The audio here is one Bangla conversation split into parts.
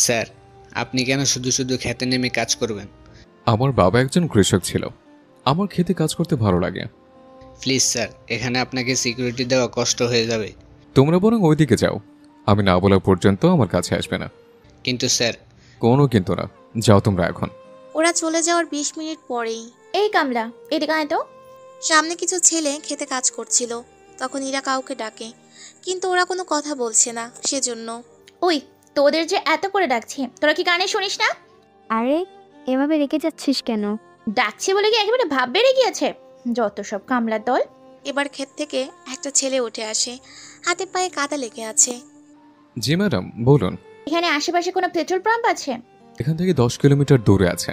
স্যার, আপনি কেন শুধু শুধু খেতে নেমে কাজ করবেন? আমার বাবা একজন কৃষক ছিল। আমার খেতে কাজ করতে ভালো লাগে। প্লিজ স্যার, এখানে আপনাকে সিকিউরিটি দেওয়া কষ্ট হয়ে যাবে। তোমরা বরং ওইদিকে যাও, আমি না বলা পর্যন্ত আমার কাছে আসবে না। কিন্তু স্যার। কোনো কিন্তু না, যাও তোমরা এখন। ওরা চলে যাওয়ার ২০ মিনিট পরেই এই কামলা, এদিকে আয় তো। সামনে কিছু ছেলে খেতে কাজ করছিল। তখন ইরা কাউকে ডাকে, কিন্তু ওরা কোনো কথা বলছে না, সেজন্য। ওই, তোদের যে এত করে ডাকছি, তোরা কি কানে শুনিস না? আরে এভাবে রেখে যাচ্ছিস কেন? ডাকছি বলে কি একেবারে ভাব বেড়ে গিয়েছে? যত সব কামলার দল। এবার ক্ষেত থেকে একটা ছেলে উঠে আসে, হাতে পায়ে কাদা লেগে আছে। জি ম্যাডাম, বলুন। এখানে আশেপাশে কোনো পেট্রোল পাম্প আছে? এখান থেকে 10 কিলোমিটার দূরে আছে।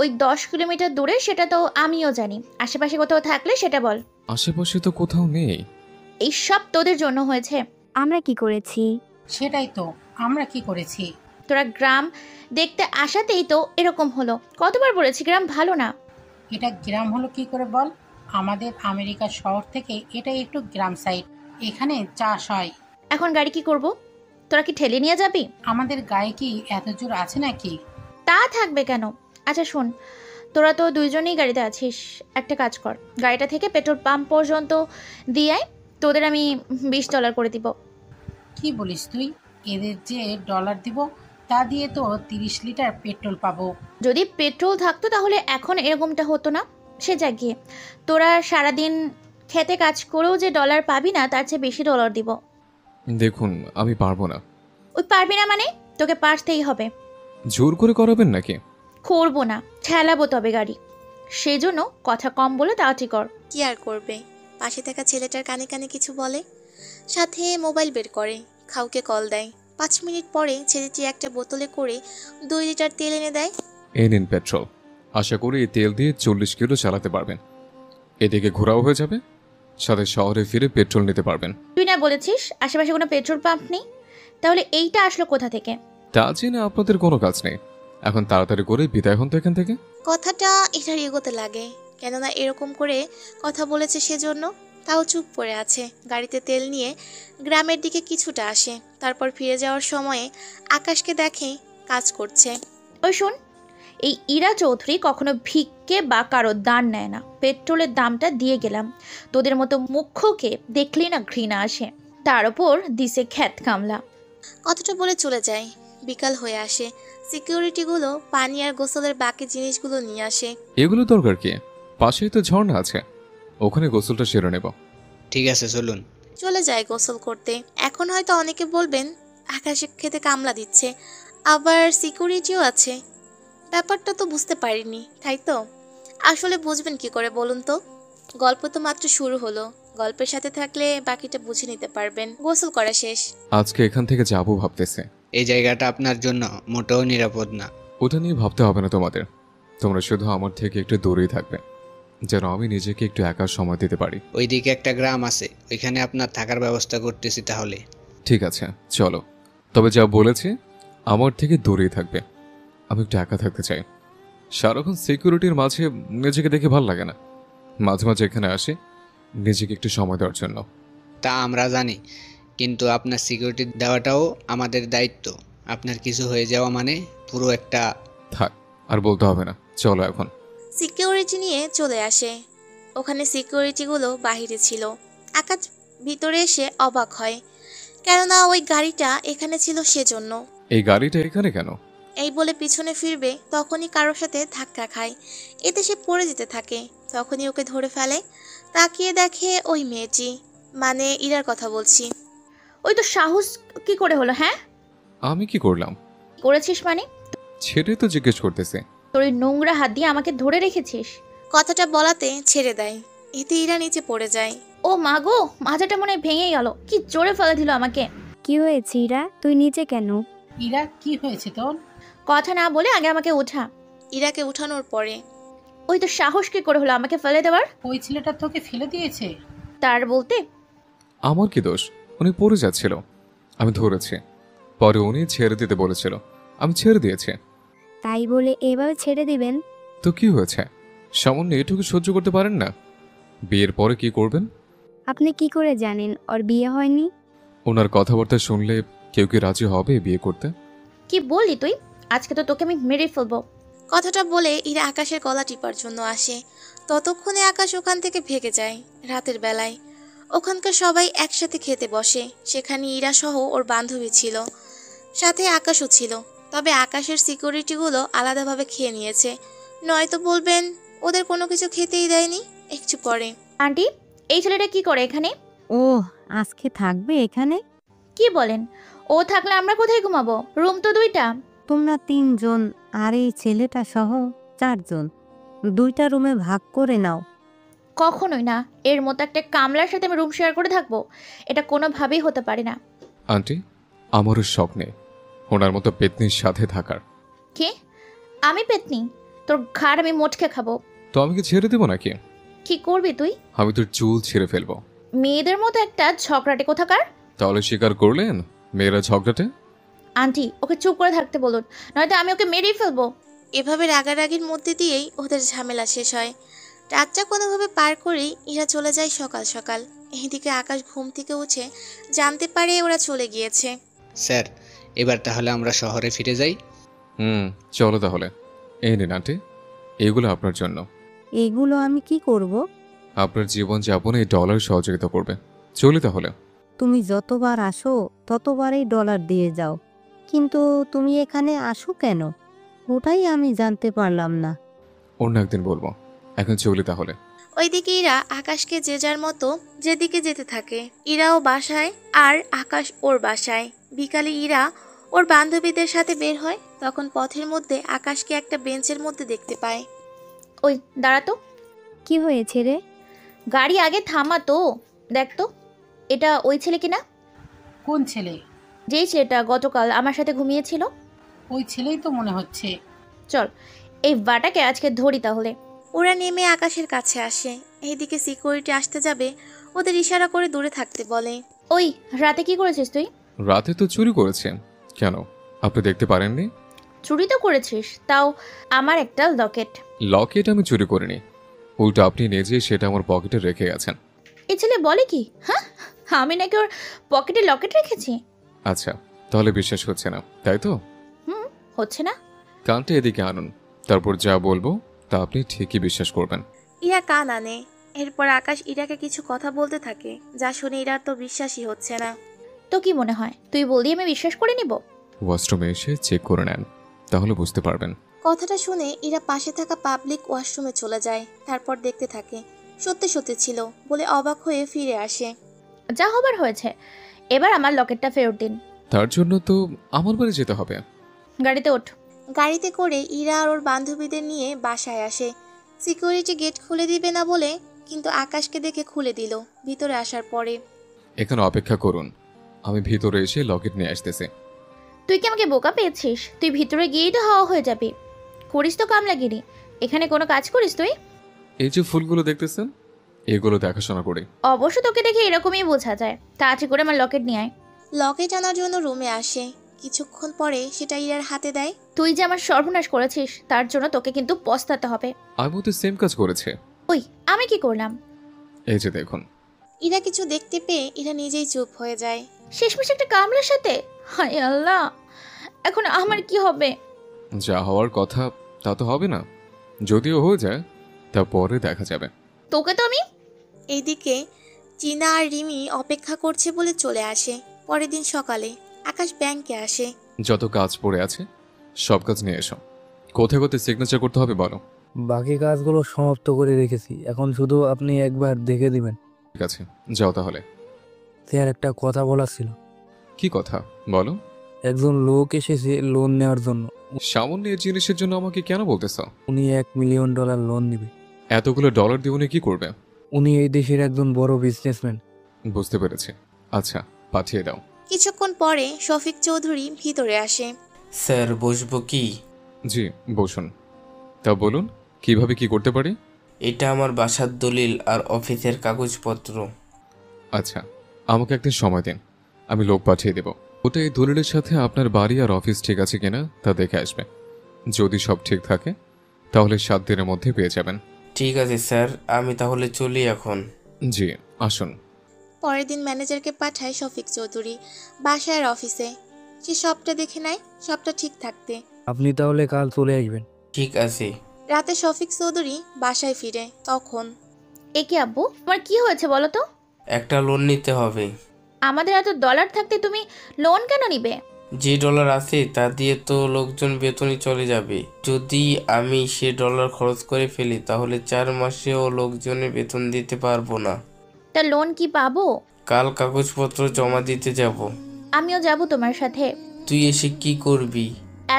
ওই 10 কিলোমিটার দূরে, সেটা তো আমিও জানি। আশেপাশে কোথাও থাকলে সেটা বল। আশেপাশে তো কোথাও নেই। এই সব তোদের জন্য হয়েছে। আমরা কি করেছি? সেটাই তো, আমরা কি করেছি? তোরা গ্রাম দেখতে আসাতেই তো এরকম হলো। কতবার বলেছি গ্রাম ভালো না। এটা গ্রাম হলো কি করে বল? আমাদের আমেরিকা শহর থেকে এটা একটু গ্রাম সাইড, এখানে চাষ হয়। এখন গাড়ি কি করব? তোরা কি ঠেলে নিয়ে যাবি? আমাদের গায়ে কি এত জোর আছে নাকি? তা থাকবে কেন? আচ্ছা শোন, তোরা তো দুইজনেই গাড়িতে আছিস। একটা কাজ কর, গাড়িটা থেকে পেট্রোল পাম্প পর্যন্ত দিয়ে আয়। তোদের আমি $20 করে দিব। কি বলিস তুই? এদের যে ডলার দিব, তা দিয়ে তো 30 লিটার পেট্রোল পাবো। যদি পেট্রোল থাকতো তাহলে এখন এরকমটা হতো না। সে জাগিয়ে তোরা সারাদিন খেতে কাজ করেও যে ডলার পাবি না, তার চেয়ে বেশি ডলার দিব। দেখুন, আমি পারবো না। ওই পারবি না মানে? তোকে পারতেই হবে। জোর করে করাবেন নাকি? করবো না, ঠেলাবো তবে গাড়ি। সেজন্য কথা কম বলে তাড়াতাড়ি কর। কি আর করবে, পাশে থাকা ছেলেটার কানে কানে কিছু বলে, সাথে মোবাইল বের করে কাউকে কল দেয়। ৫ মিনিট পরে ছেলেটি একটা বোতলে করে 2 লিটার তেল এনে দেয়। এই নিন পেট্রোল। আশা করি এই তেল দিয়ে 40 কিলো চালাতে পারবেন। এদিকে ঘোরাও হয়ে যাবে, সাথে শহরে ফিরে পেট্রোল নিতে পারবেন। তুই না বলেছিস আশেপাশে কোনো পেট্রোল পাম্প নেই? তাহলে এইটা আসলো কোথা থেকে? তা জেনে আপনাদের কোনো কাজ নেই। এখন তাড়াতাড়ি করে বিদায় হন তো এখান থেকে। কথাটা এটার এগোতে লাগে, কেননা এরকম করে কথা বলেছে সেজন্য। তাও চুপ করে আছে। গাড়িতে তেল নিয়ে গ্রামের দিকে কিছুটা আসে। তারপর ফিরে যাওয়ার সময়ে আকাশকে দেখে কাজ করছে। ওই শোন, এই ইরা চৌধুরী কখনো ভিক্ষে বা কারো দান নেয় না। পেট্রোলের দামটা দিয়ে গেলাম। তোদের মতো মুখ্যকে দেখলেই না ঘৃণা আসে, তার উপর দিছে খ্যাত কামলা। কথাটা বলে চলে যায়। বিকাল হয়ে আসে। সিকিউরিটিগুলো পানি আর গোসলের বাকি জিনিসগুলো নিয়ে আসে। এগুলো দরকার কি? পাশেই তো ঝর্ণা আছে, ওখানে গোসলটা সেরে নেব। ঠিক আছে, চলুন। চলে যায় গোসল করতে। এখন হয়তো অনেকে বলবেন আকাশে খেতে কামলা দিচ্ছে, আবার সিকিউরিটিও আছে। ব্যাপারটা তো বুঝতে পারিনি, তাই তো? আসলে বুঝবেন কি করে বলুন তো? গল্প তো মাত্র শুরু হলো। গল্পের সাথে থাকলে বাকিটা বুঝে নিতে পারবেন। গোসল করা শেষ। আজকে এখান থেকে যাবো ভাবতেছে। এই জায়গাটা আপনার জন্য মোটেও নিরাপদ না। ওটা নিয়ে ভাবতে হবে না তোমাদের। তোমরা শুধু আমার থেকে একটু দূরেই থাকবে, যেন আমি নিজেকে একটু একা সময় দিতে পারি। ওইদিকে একটা গ্রাম আছে, ওইখানে আপনার থাকার ব্যবস্থা করতেছি তাহলে। ঠিক আছে, চলো। তবে যা বলেছি, আমার থেকে দূরেই থাকবে। আমি একটু একা থাকতে চাই। সারাক্ষণ সিকিউরিটির মাঝে নিজেকে দেখে ভালো লাগে না। মাঝে মাঝে এখানে আসি নিজেকে একটু সময় দেওয়ার জন্য। তা আমরা জানি, কিন্তু আপনার সিকিউরিটি দেওয়াটাও আমাদের দায়িত্ব। আপনার কিছু হয়ে যাওয়া মানে পুরো একটা। থাক, আর বলতে হবে না, চলো এখন। সিকিউরিটি নিয়ে চলে আসে। ওখানে সিকিউরিটিগুলো বাহিরে ছিল। আকাশ ভিতরে এসে অবাক হয়, কেননা ওই গাড়িটা এখানে ছিল সেজন্য। এই গাড়িটা এখানে কেন? এই বলে পিছনে ফিরবে, তখনই কারোর সাথে ধাক্কা খায়। এতে সে পড়ে যেতে থাকে। তখনই ওকে ধরে ফেলে। তাকিয়ে দেখে ওই মেয়েটি, মানে ইরার কথা বলছি। ওই তো সাহস কি করে হলো? হ্যাঁ, আমি কি করলাম? করেছিস মানে? ছেড়ে তো জিজ্ঞেস করতেছে। তোর ওই নোংরা হাত দিয়ে আমাকে ধরে রেখেছিস। কথাটা বলাতে ছেড়ে দেয়। এতে ইরা নিচে পড়ে যায়। ও মা গো, মাথাটা মনে হয় ভেঙে গেল। কি জোরে ফেলে দিল আমাকে। কি হয়েছে ইরা, তুই নিচে কেন? ইরা, কি হয়েছে তোর? কথা না বলে আগে আমাকে ওঠা। ইরাকে উঠানোর পরে ওই তো সাহস কি করে হলো আমাকে ফেলে দেওয়ার? ওই ছেলেটা তোকে ফেলে দিয়েছে? তার বলতে আমার কি দোষ? উনি পড়ে যাচ্ছিল, আমি ধরেছি। পরে উনি ছেড়ে দিতে বলেছিল, আমি ছেড়ে দিয়েছি। তাই বলে এভাবে ছেড়ে দিবেন? তো কি হয়েছে? সামান্য এটুকু সহ্য করতে পারেন না? বিয়ের পরে কি করবেন? আপনি কি করে জানেন ওর বিয়ে হয়নি? ওনার কথাবার্তা শুনলে কেউ কি রাজি হবে বিয়ে করতে? কি বললি তুই? আজকে তো তোকে আমি মেরে ফেলবো। কথাটা বলে ইরা আকাশের গলা টিপার জন্য আসে। ততক্ষণে আকাশ ওখান থেকে ভেগে যায়। রাতের বেলায় ওখানকার সবাই একসাথে খেতে বসে। সেখানে ইরা সহ ওর বান্ধবী ছিল, সাথে আকাশও ছিল। তবে আকাশের সিকিউরিটিগুলো আলাদাভাবে খেয়ে নিয়েছে, নয়তো বলবেন ওদের কোনো কিছু খেতেই দেয়নি। একটু পরে আন্টি, এই ছেলেটা কি করে এখানে? ও আজকে থাকবে এখানে? কি বলেন? ও থাকলে আমরা কোথায় ঘুমাবো? রুম তো 2টা। তোমরা 3 জন আর এই ছেলেটা সহ 4 জন, 2টা রুমে ভাগ করে নাও। কখনোই না। এর মতো একটা কামলার সাথে আমি রুম শেয়ার করে থাকবো? এটা কোনোভাবেই হতে পারে না। আন্টি, আমারও শখ নেই ওনার মতো পেতনির সাথে থাকার। কে? আমি পেতনি? তোর ঘাড় আমি মোটকে খাবো। তো আমি কি ছেড়ে দেবো নাকি? কি করবি তুই? আমি তোর চুল ছিঁড়ে ফেলবো। মেয়েদের মতো একটা ঝগড়াটে কোথাকার। তাহলে স্বীকার করলেন মেয়েরা ঝগড়াটে? আন্টি, ওকে চুপ করে থাকতে বলুন, নয়তো আমি ওকে মেরেই ফেলবো। এভাবে রাগারাগির মধ্যে দিয়েই ওদের ঝামেলা শেষ হয়। রাতটা কোনোভাবে পার করেই ইরা চলে যায় সকাল সকাল। এদিকে আকাশ ঘুম থেকে উঠে জানতে পারে ওরা চলে গিয়েছে। স্যার, এবার তাহলে আমরা শহরে ফিরে যাই। চলো তাহলে। এই নিন আন্টি, এগুলো আপনার জন্য। এগুলো আমি কি করব? আপনার জীবনযাপনে এই ডলার সহযোগিতা করবে। চলি তাহলে। তুমি যতবার আসো ততবারই ডলার দিয়ে যাও, কিন্তু তুমি এখানে আসো কেন ওটাই আমি জানতে পারলাম না। অন্য একদিন বলবো, এখন চলি তাহলে। ওইদিকে ইরা আকাশকে যে যার মতো যেদিকে যেতে থাকে। ইরাও বাসায় আর আকাশ ওর বাসায়। বিকালে ইরা ওর বান্ধবীদের সাথে বের হয়। তখন পথের মধ্যে আকাশকে একটা বেঞ্চের মধ্যে দেখতে পায়। ওই দাঁড়া তো। কি হয়েছে রে? গাড়ি আগে থামা তো। দেখ তো, এটা ওই ছেলে কিনা? কোন ছেলে? যেই ছেলেটা গতকাল আমার সাথে ঘুমিয়েছিল। ওই ছেলেই তো মনে হচ্ছে। চল, এই বাটাকে আজকে ধরি তাহলে। ওরা নেমে আকাশের কাছে আসে। এইদিকে সিকিউরিটি আসতে যাবে, ওদের ইশারা করে দূরে থাকতে বলে। ওই রাতে কি করেছিস তুই? রাতে তো চুরি করেছে। কেন, আপনি দেখতে পারেননি? চুরি তো করেছিস, তাও আমার একটা লকেট। লকেট আমি চুরি করিনি, উল্টো আপনি নিজে সেটা আমার পকেটে রেখে গেছেন। এই ছেলে বলে কি? হ্যাঁ, আমি নাকি ওর পকেটে লকেট রেখেছি? আচ্ছা, তাহলে বিশ্বাস হচ্ছে না তাই তো? হচ্ছে না? কানটা এদিকে আনুন, তারপর যা বলবো তা আপনি ঠিকই বিশ্বাস করবেন। ইরা কান আনে। এরপর আকাশ ইরাকে কিছু কথা বলতে থাকে, যা শুনে ইরার তো বিশ্বাসই হচ্ছে না। তো কি মনে হয় তুই বললি আমি বিশ্বাস করে নিব? ওয়াশরুমে এসে চেক করে নেন, তাহলে বুঝতে পারবেন। কথাটা শুনে ইরা পাশে থাকা পাবলিক ওয়াশরুমে চলে যায়। তারপর দেখতে থাকে সত্যি সত্যি ছিল বলে অবাক হয়ে ফিরে আসে। যা হবার হয়েছে, এবার আমার লকেটটা ফেরত দিন। তার জন্য তো আমার বাড়ি যেতে হবে। গাড়িতে ওঠ। গাড়িতে করে ইরা আর ওর বান্ধবীদের নিয়ে বাসায় আসে। সিকিউরিটি গেট খুলে দিবে না বলে, কিন্তু আকাশকে দেখে খুলে দিল। ভিতরে আসার পরে এখানে অপেক্ষা করুন, আমি ভিতরে এসে লকেট নিয়ে আসতেছি। তুই কি আমাকে বোকা পেয়েছিস? তুই ভিতরে গিয়েই তো হাওয়া হয়ে যাবি। করিস তো কামলাগিরি। এখানে কোনো কাজ করিস তুই? এই যে ফুলগুলো দেখতেছেন, এগুলো দেখাশোনা করি। অবশ্য তোকে দেখে এরকমই বোঝা যায়। তাড়াতাড়ি করে আমার লকেট নিয়ে আয়। লকেট আনার জন্য রুমে আসে। কিছুক্ষণ পরে সেটা ইরার হাতে দেয়। তুই যে আমার সর্বনাশ করেছিস, তার জন্য তোকে কিন্তু পস্তাতে হবে। আমি তো সেম কাজ করেছে। ওই আমি কি করলাম? এই যে দেখুন। ইরা কিছু দেখতে পেয়ে ইরা নিজেই চুপ হয়ে যায়। শেষমেশ একটা কামলার সাথে? হায় আল্লাহ, এখন আমার কি হবে? যা হওয়ার কথা তা তো হবে না, যদিও হয়ে যায় তা পরে দেখা যাবে। তোকে তো আমি। এইদিকে চিনা আর রিমি অপেক্ষা করছে বলে চলে আসে। পরের দিন সকালে আকাশ ব্যাংকে আসে। যত কাজ পড়ে আছে সব কাজ নিয়ে এসো। কোথায় কোথায় সিগনেচার করতে হবে বলো। বাকি কাজগুলো সমাপ্ত করে রেখেছি, এখন শুধু আপনি একবার দেখে দিবেন। ঠিক আছে, যাও তাহলে। স্যার, একটা কথা বলার ছিল। কি কথা বলো। একজন লোক এসেছে লোন নেওয়ার জন্য। সামান্য এই জিনিসের জন্য আমাকে কেন বলতেছ? উনি $1 মিলিয়ন লোন নিবে। এতগুলো ডলার দিয়ে উনি কি করবে? উনি এই দেশের একজন বড় বিজনেসম্যান। বুঝতে পেরেছি, আচ্ছা পাঠিয়ে দাও। কিছুক্ষণ পরে শফিক চৌধুরী ভিতরে আসে। স্যার, বসবো কি? জি বসুন। তা বলুন কিভাবে কি করতে পারি। এটা আমার বাসার দলিল আর অফিসের কাগজপত্র। আচ্ছা, আমাকে একদিন সময় দিন, আমি লোক পাঠিয়ে দেব। ওটা এই দলিলের সাথে আপনার বাড়ি আর অফিস ঠিক আছে কিনা তা দেখে আসবে। যদি সব ঠিক থাকে তাহলে 7 দিনের মধ্যে পেয়ে যাবেন। ঠিক আছে স্যার, আমি তাহলে চলি এখন। জি আসুন। পরের দিন ম্যানেজারকে পাঠায় শফিক চৌধুরী বাসায় আর অফিসে। সে সবটা দেখে নেয়, সবটা ঠিক থাকতে। আপনি তাহলে কাল চলে আসবেন। ঠিক আছে। রাতে শফিক চৌধুরী বাসায় ফিরে তখন এ কি আব্বু, তোমার কি হয়েছে বলো তো? একটা লোন নিতে হবে। আমাদের এত ডলার থাকতে তুমি লোন কেন নিবে? যে ডলার আছে তা দিয়ে তো লোকজন বেতনই চলে যাবে। যদি আমি সে ডলার খরচ করে ফেলি তাহলে 4 মাসেও লোকজনের বেতন দিতে পারবো না। তা লোন কি পাবো? কাল কাগজপত্র জমা দিতে যাব। আমিও যাব তোমার সাথে। তুই এসে কি করবি?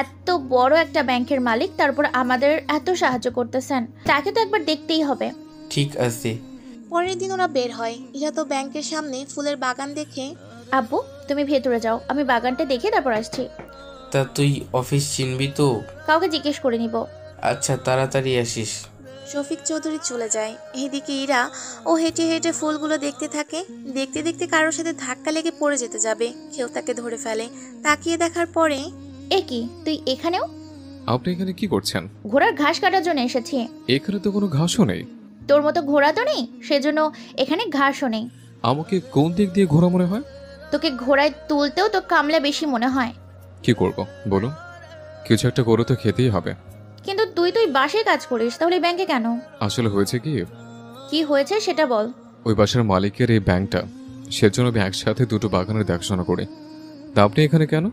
এত বড় একটা ব্যাংকের মালিক, তারপর আমাদের এত সাহায্য করতেছেন, তাকে তো একবার দেখতেই হবে। ঠিক আছে। পরের দিন ওরা বের হয়। ইরা তো ব্যাংকের সামনে ফুলের বাগান দেখে, আব্বু তুমি ভেতরে যাও, আমি বাগানটা দেখে তারপর আসছি। তা তুই অফিস চিনবি তো? কাউকে জিজ্ঞেস করে নিব। আচ্ছা, তাড়াতাড়ি আসিস। শফিক চৌধুরী চলে যায়। এইদিকে ইরা ও হেঁটে হেঁটে ফুলগুলো দেখতে থাকে। দেখতে দেখতে কারোর সাথে ধাক্কা লেগে পড়ে যেতে যাবে, কেউ তাকে ধরে ফেলে। তাকিয়ে দেখার পরে এ কি, তুই এখানেও? আপনি এখানে কি করছেন? ঘোড়ার ঘাস কাটার জন্য এসেছি। এখানে তো কোনো ঘাসও নেই। তোর মতো ঘোড়া তো নেই, সেজন্য এখানে ঘাসও নেই। আমাকে কোন দিক দিয়ে ঘোরা মনে হয়? তোকে ঘোড়ায় তুলতেও তো কামলা বেশি মনে হয়। কি করব বলুন? কিছু একটা করে তো খেতেই হবে। কিন্তু তুই বাসে কাজ করিস, তাহলে ব্যাংকে কেন? আসলে হয়েছে কি, কি হয়েছে সেটা বল। ওই বাসার মালিকের এই ব্যাংকটা, সেজন্য আমি একসাথে দুটো বাগানের দেখাশোনা করি। তা আপনি এখানে কেন?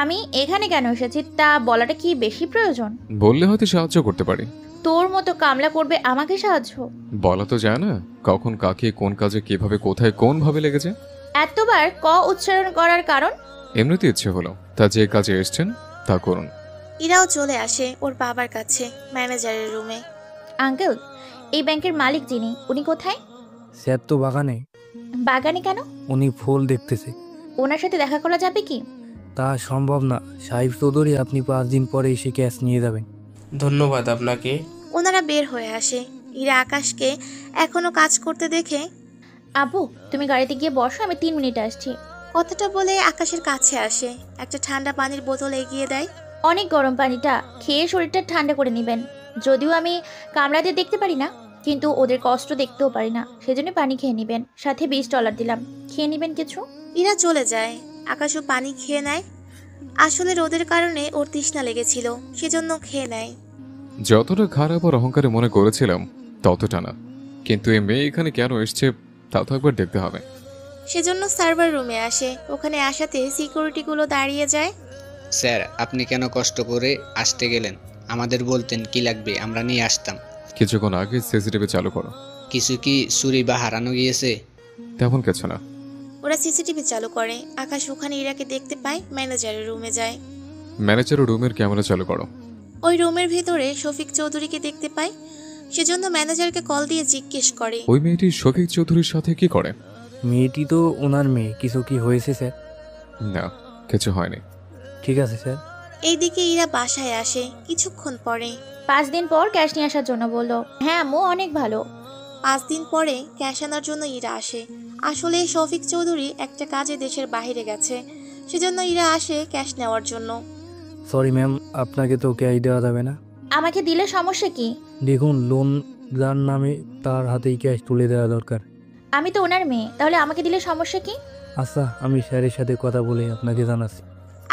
আমি এখানে কেন এসেছি তা বলাটা কি বেশি প্রয়োজন? বললে হয়তো সাহায্য করতে পারি। তোর মতো কামলা করবে আমাকে সাহায্য? বলা তো যায় না কখন কাকে কোন কাজে কিভাবে কোথায় কোন ভাবে লেগেছে। এতবার ক উচ্চারণ করার কারণ? এমনিতে ইচ্ছে হলো, তা যে কাজে এসছেন তা করুন। ইরাও চলে আসে ওর বাবার কাছে, ম্যানেজারের রুমে। আঙ্কেল, এই ব্যাংকের মালিক যিনি, উনি কোথায়? স্যার তো বাগানে। বাগানে কেন? উনি ফুল দেখতেছে। ওনার সাথে দেখা করা যাবে কি? তা সম্ভব না সাহিব চৌধুরী, আপনি 5 দিন পরে এসে ক্যাশ নিয়ে যাবেন। ধন্যবাদ আপনাকে। ওনারা বের হয়ে আসে। ইরা আকাশকে এখনো কাজ করতে দেখে আব্বু তুমি গাড়িতে গিয়ে বসো, আমি 3 মিনিটে আসছি। কথাটা বলে আকাশের কাছে আসে, একটা ঠান্ডা পানির বোতল এগিয়ে দেয়। অনেক গরম পানিটা খেয়ে শরীরটা ঠান্ডা করে নেবেন। যদিও আমি কামড়াদের দেখতে পারি না, কিন্তু ওদের কষ্ট দেখতেও পারি না, সেজন্য পানি খেয়ে নেবেন। সাথে $20 দিলাম, খেয়ে নেবেন কিছু। ইরা চলে যায়। আকাশও পানি খেয়ে নেয়। আসলে রোদের কারণে ওর তৃষ্ণা লেগেছিল, সেজন্য খেয়ে নেয়। যতটা খারাপ আর অহংকারে মনে করেছিলাম ততটা না, কিন্তু এই মেয়ে এখানে কেন এসছে তা তো একবার দেখতে হবে। সেজন্য সার্ভার রুমে আসে। ওখানে আসাতে সিকিউরিটিগুলো দাঁড়িয়ে যায়। স্যার, আপনি কেন কষ্ট করে আসতে গেলেন? আমাদের বলতেন কি লাগবে, আমরা নিয়ে আসতাম। কিছুক্ষণ আগে সিসিটিভি চালু করো। কিছু কি চুরি বা হারানো গিয়েছে? তেমন কিছু না। ওরা সিসিটিভি চালু করে। আকাশ ওখানে ইরাকে দেখতে পায়, ম্যানেজারের রুমে যায়। ম্যানেজারের রুমের ক্যামেরা চালু করো। ওই রুমের ভিতরে শফিক চৌধুরীকে দেখতে পায়, সেজন্য ম্যানেজারকে কল দিয়ে জিজ্ঞেস করে ওই মেয়েটি শফিক চৌধুরীর সাথে কি করে? মেয়েটি তো ওনার মেয়ে। কিছু কি হয়েছে স্যার? না, কিছু হয়নি। ঠিক আছে স্যার। এইদিকে ইরা বাসায় আসে কিছুক্ষণ পরে। 5 দিন পর ক্যাশ নিয়ে আসার জন্য বললো। হ্যাঁ আম্মু, অনেক ভালো। 5 দিন পরে ক্যাশ আনার জন্য ইরা আসে। আসলে শফিক চৌধুরী একটা কাজে দেশের বাইরে গেছে, সেজন্য ইরা আসে ক্যাশ নেওয়ার জন্য। সরি ম্যাম, আপনাকে তো ক্যাশ দেওয়া যাবে না। আমাকে দিলে সমস্যা কি? দেখুন, লোন যার নামে তার হাতেই ক্যাশ তুলে দেওয়া দরকার। আমি তো ওনার মেয়ে, তাহলে আমাকে দিলে সমস্যা কি? আচ্ছা, আমি স্যারের সাথে কথা বলে আপনাকে জানাচ্ছি।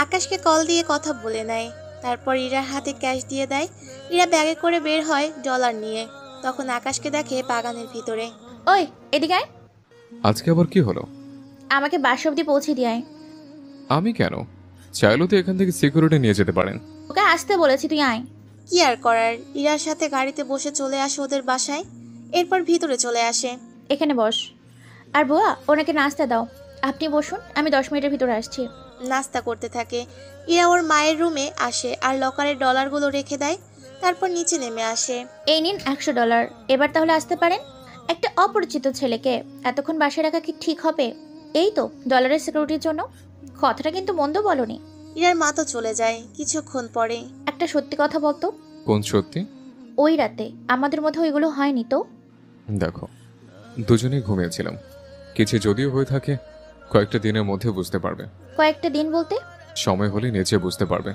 আকাশকে কল দিয়ে কথা বলে নেয়। তারপর ইরার হাতে ক্যাশ দিয়ে দেয়। ইরা ব্যাগে করে বের হয় ডলার নিয়ে। তখন আকাশকে দেখে বাগানের ভিতরে। ওই এদিকে আয়। আজকে আবার কি হলো? আমাকে বাসা অব্দি পৌঁছে দিয়ে আয়। আমি কেন? চাইলেও তো এখান থেকে সিকিউরিটি নিয়ে যেতে পারেন। ওকে আসতে বলেছি, তুই আয়। কি আর করার, ইরার সাথে গাড়িতে বসে চলে আসে ওদের বাসায়। এরপর ভিতরে চলে আসে। এখানে বস। আর বুয়া, ওনাকে নাস্তা দাও। আপনি বসুন, আমি 10 মিনিটের ভিতরে আসছি। নাস্তা করতে থাকে। ইরা ওর মায়ের রুমে আসে আর লকারের ডলারগুলো রেখে দেয়। তারপর নিচে নেমে আসে। এই নিন $100। এবার তাহলে আসতে পারেন। একটা অপরিচিত ছেলেকে এতক্ষণ বাসায় রাখা কি ঠিক হবে? এই তো ডলারের সিকিউরিটির জন্য। কথাটা কিন্তু মন্দ বলনি। ইরার মা তো চলে যায় কিছুক্ষণ পরে। একটা সত্যি কথা বলতো। কোন সত্যি? ওই রাতে আমাদের মধ্যে ওইগুলো হয়নি তো? দেখো, দুজনেই ঘুমিয়েছিলাম। কিছু যদিও হয়ে থাকে কয়েকটা দিনের মধ্যে বুঝতে পারবে। কয়েকটা দিন বলতে? সময় হলে নিচে বুঝতে পারবে।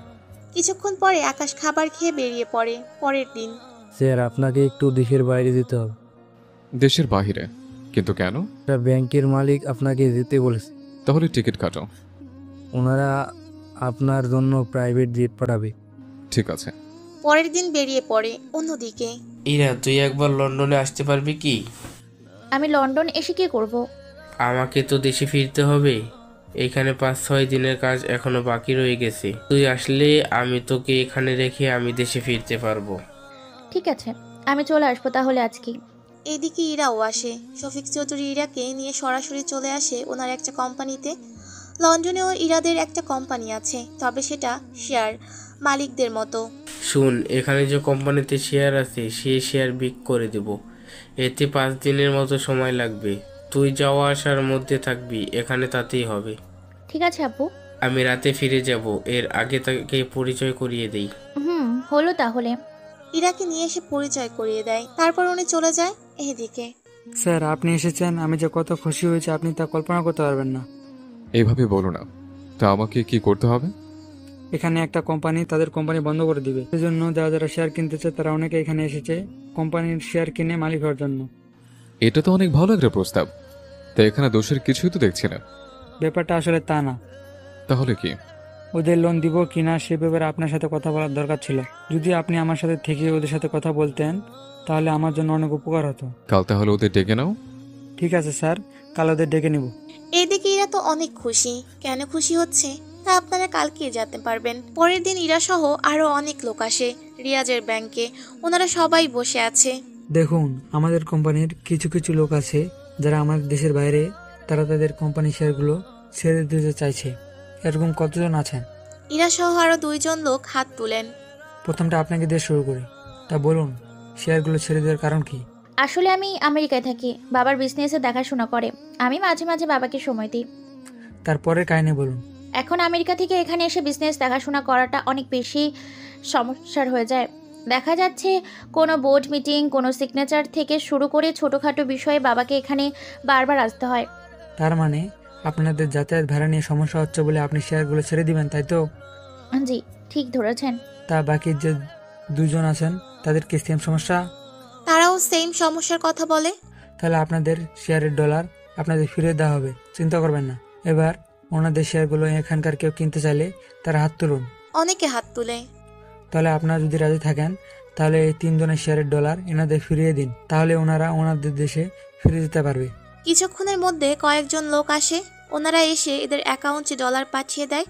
কিছুক্ষণ পরে আকাশ খাবার খেয়ে বেরিয়ে পড়ে। পরের দিন স্যার, আপনাকে একটু দেশের বাইরে যেতে হবে। দেশের বাহিরে? কিন্তু কেন? একটা ব্যাংকের মালিক আপনাকে যেতে বলেছে। তাহলে টিকিট কাটো। ওনারা আপনার জন্য প্রাইভেট জেট পাঠাবে। ঠিক আছে। পরের দিন বেরিয়ে পড়ে। অন্যদিকে ইরা, তুই একবার লন্ডনে আসতে পারবি কি? আমি লন্ডন এসে কি করব? আমাকে তো দেশে ফিরতে হবে। এখানে 5-6 দিনের কাজ এখনো বাকি রয়ে গেছে। তুই আসলে আমি তোকে এখানে রেখে আমি দেশে ফিরতে পারবো। ঠিক আছে, আমি চলে আসবো তাহলে আজকেই। এইদিকে ইরাও আসে। শফিক চৌধুরী ইরাকে নিয়ে সরাসরি চলে আসে ওনার একটা কোম্পানিতে। লন্ডনেও ইরাদের একটা কোম্পানি আছে, তবে সেটা শেয়ার মালিকদের মতো। শুন, এখানে যে কোম্পানিতে শেয়ার আছে সেই শেয়ার বিক্রি করে দেব। এতে 5 দিনের মতো সময় লাগবে। তুই যাওয়া আসার মধ্যে থাকবি এখানে, তাতেই হবে। ঠিক আছে আপু। আমি রাতে ফিরে যাব, এর আগে তাকে পরিচয় করিয়ে দেই। হলো তাহলে। ইরাকে নিয়ে এসে পরিচয় করিয়ে দেয়, তারপর উনি চলে যায়। এদিকে স্যার, আপনি এসেছেন, আমি যে কত খুশি হয়েছি আপনি তা কল্পনা করতে পারবেন না। এইভাবে বলো না। তা আমাকে কি করতে হবে? এখানে একটা কোম্পানি তাদের কোম্পানি বন্ধ করে দিবে, সেজন্য যারা যারা শেয়ার কিনতেছে তারা অনেকে এখানে এসেছে কোম্পানির শেয়ার কিনে মালিক হওয়ার জন্য। এটা তো অনেক ভালো একটা প্রস্তাব। তা এখানে দোষের কিছুই তো দেখছি না। ব্যাপারটা আসলে তা না। তাহলে কি? ওদের লোন দিব কিনা সে ব্যাপারে আপনার সাথে কথা বলার দরকার ছিল। যদি আপনি আমার সাথে থেকে ওদের সাথে কথা বলতেন তাহলে আমার জন্য অনেক উপকার হতো। কাল তাহলে ওদের ডেকে নাও। ঠিক আছে স্যার, কাল ওদের ডেকে নিব। এদিকে ইরা তো অনেক খুশি। কেন খুশি হচ্ছে তা আপনারা কালকে জানতে পারবেন। পরের দিন ইরা সহ আরো অনেক লোক আসে রিয়াজের ব্যাংকে। ওনারা সবাই বসে আছে। দেখুন, আমাদের কোম্পানির কিছু কিছু লোক আছে যারা আমাদের দেশের বাইরে, তারা তাদের কোম্পানির শেয়ারগুলো ছেড়ে দিতে চাইছে। এরকম কতজন আছেন? ইরা সহ আরো 2 জন লোক হাত তুলেন। প্রথমটা আপনাকে দিয়ে শুরু করি। তা বলুন, শেয়ারগুলো ছেড়ে দেওয়ার কারণ কি? আসলে আমি আমেরিকায় থাকি, বাবার বিজনেসে দেখাশোনা করে। আমি মাঝে মাঝে বাবাকে সময় দিই। তারপরের কাহিনী বলুন। এখন আমেরিকা থেকে এখানে এসে বিজনেস দেখাশোনা করাটা অনেক বেশি সমস্যার হয়ে যায়। দেখা যাচ্ছে কোনো বোর্ড মিটিং, কোনো সিগনেচার থেকে শুরু করে ছোটোখাটো বিষয়ে বাবাকে এখানে বারবার আসতে হয়। তার মানে আপনাদের যাতায়াত ভাড়া নিয়ে সমস্যা হচ্ছে বলে আপনি শেয়ারগুলো ছেড়ে দিবেন, তাই তো? জি, ঠিক ধরেছেন। তা বাকি যে 2 জন আছেন তাদের কি সেম সমস্যা? তারাও সেম সমস্যার কথা বলে। তাহলে আপনাদের শেয়ারের ডলার আপনাদের ফিরে দেওয়া হবে, চিন্তা করবেন না। এবার ওনাদের শেয়ারগুলো এখানকার কেউ কিনতে চাইলে তারা হাত তুলুন। অনেকে হাত তুলে। তাহলে আপনারা যদি রাজি থাকেন তাহলে এই 3 জনের শেয়ারের ডলার এনাদের ফিরিয়ে দিন, তাহলে ওনারা ওনাদের দেশে ফিরে যেতে পারবে। কিছুক্ষণের মধ্যে কয়েকজন লোক আসে। ওনারা এসে এদের অ্যাকাউন্টে ডলার পাঠিয়ে দেয়।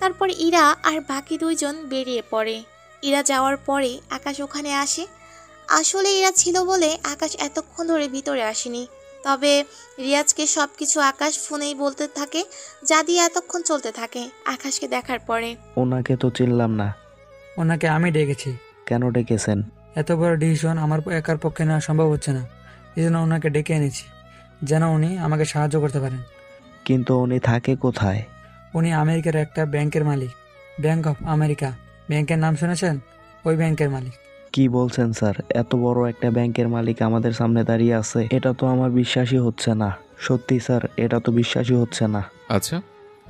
তারপর ইরা আর বাকি 2 জন বেরিয়ে পড়ে। ইরা যাওয়ার পরে আকাশ ওখানে আসে। আসলে ইরা ছিল বলে আকাশ এতক্ষণ ধরে ভিতরে আসেনি। তবে রিয়াজকে সবকিছু আকাশ ফোনেই বলতে থাকে, যা দিয়ে এতক্ষণ চলতে থাকে। আকাশকে দেখার পরে ওনাকে তো চিনলাম না। ওনাকে আমি ডেকেছি। কেন ডেকেছেন? এত বড় ডিসিশন আমার একার পক্ষে নেওয়া সম্ভব হচ্ছে না, এই জন্য ওনাকে ডেকে এনেছি যেন উনি আমাকে সাহায্য করতে পারেন। কিন্তু উনি থাকে কোথায়? উনি আমেরিকার একটা ব্যাংকের মালিক, ব্যাংক অফ আমেরিকা। ব্যাংকের নাম শুনেছেন? ওই ব্যাংকের মালিক। কি বলছেন স্যার? এত বড় একটা ব্যাংকের মালিক আমাদের সামনে দাঁড়িয়ে আছে, এটা তো আমার বিশ্বাসই হচ্ছে না। সত্যি স্যার, এটা তো বিশ্বাসই হচ্ছে না। আচ্ছা,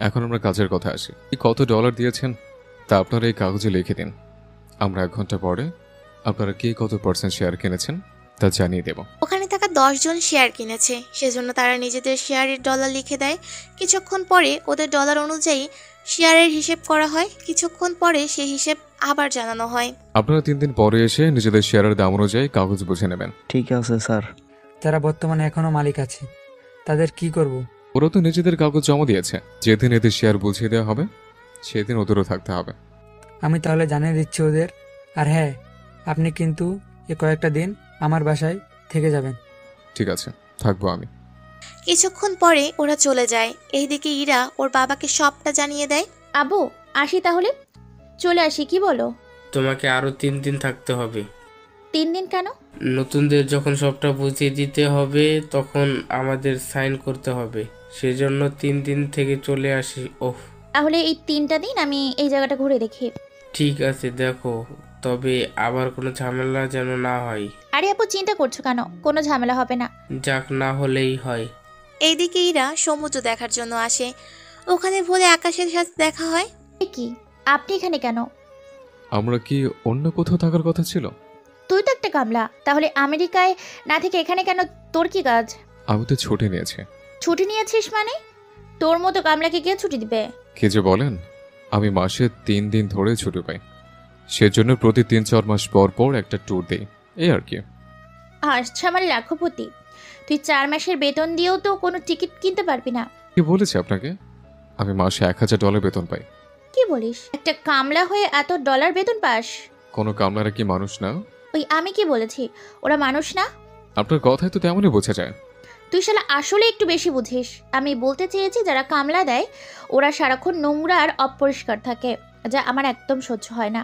এখন আমরা কাজের কথা আসি। কত ডলার দিয়েছেন তা আপনারা এই কাগজে লিখে দিন। আমরা 1 ঘন্টা পরে আপনারা কে কত % শেয়ার কিনেছেন তা জানিয়ে দেব। ওখানে থাকা 10 জন শেয়ার কিনেছে, সেজন্য তারা নিজেদের শেয়ারের ডলার লিখে দেয়। কিছুক্ষণ পরে ওদের ডলার অনুযায়ী শেয়ারের হিসেব করা হয়। কিছুক্ষণ পরে সেই হিসেব আবার জানানো হয়। আপনারা 3 দিন পরে এসে নিজেদের শেয়ারের দাম অনুযায়ী কাগজ বুঝে নেবেন। ঠিক আছে স্যার। যারা বর্তমানে এখনো মালিক আছে তাদের কি করব? ওরা তো নিজেদের কাগজ জমা দিয়েছে। যেদিন এদের শেয়ার বুঝিয়ে দেওয়া হবে সেদিন ওদেরও থাকতে হবে। আমি তাহলে জানিয়ে দিচ্ছি ওদের। আর হ্যাঁ, আপনি কিন্তু কয়েকটা দিন আমার বাসায় থেকে যাবেন। ঠিক আছে, থাকবো আমি। কিছুক্ষণ পরে ওরা চলে যায়। এইদিকে ইরা ওর বাবাকে সবটা জানিয়ে দেয়। আবু, আসি তাহলে? চলে আসি, কি বলো? তোমাকে আরো 3 দিন থাকতে হবে। 3 দিন কেন? নতুনদের যখন সবটা বুঝিয়ে দিতে হবে তখন আমাদের সাইন করতে হবে, সেজন্য 3 দিন থেকে চলে আসি। ওহ, তাহলে এই 3টা দিন আমি এই জায়গাটা ঘুরে দেখি। ঠিক আছে, দেখো, তবে আবার কোনো ঝামেলা যেন না হয়। আরে আপু, চিন্তা করছো কেন? কোনো ঝামেলা হবে না। যাক, না হলেই হয়। এইদিকে ইরা সমুদ্র দেখার জন্য আসে। ওখানে ভোরে আকাশের সাথে দেখা হয়। কি, আপনি এখানে কেন? আমরা কি অন্য কোথাও থাকার কথা ছিল? তুই তো একটা কামলা, তাহলে আমেরিকায় না থেকে এখানে কেন? তোর কি কাজ? আমি তো ছুটি নিয়েছি। ছুটি নিয়েছিস মানে? তোর মতো কামলাকে কে ছুটি দিবে? কি যে বলেন, আমি মাসে 3 দিন ধরে ছুটি পাই। সেজন্য প্রতি 3-4 মাস পর পর একটা ট্যুর দিই, এই আর কি। আচ্ছা আমার লাখপতি, তুই 4 মাসের বেতন দিয়েও তো কোনো টিকিট কিনতে পারবি না। কি বলেছে আপনাকে? আমি মাসে $1000 বেতন পাই। কি বলিস? একটা কামলা হয়ে এত ডলার বেতন পাস? কোনো কামলারা কি মানুষ না? ওই আমি কি বলেছি ওরা মানুষ না? আপনার কথায় তো তেমনই বোঝা যায়। তুই শালা আসলে একটু বেশি বুঝিস। আমি বলতে চেয়েছি যারা কামলা দেয় ওরা সারাক্ষণ নোংরা আর অপরিষ্কার থাকে, যা আমার একদম সহ্য হয় না।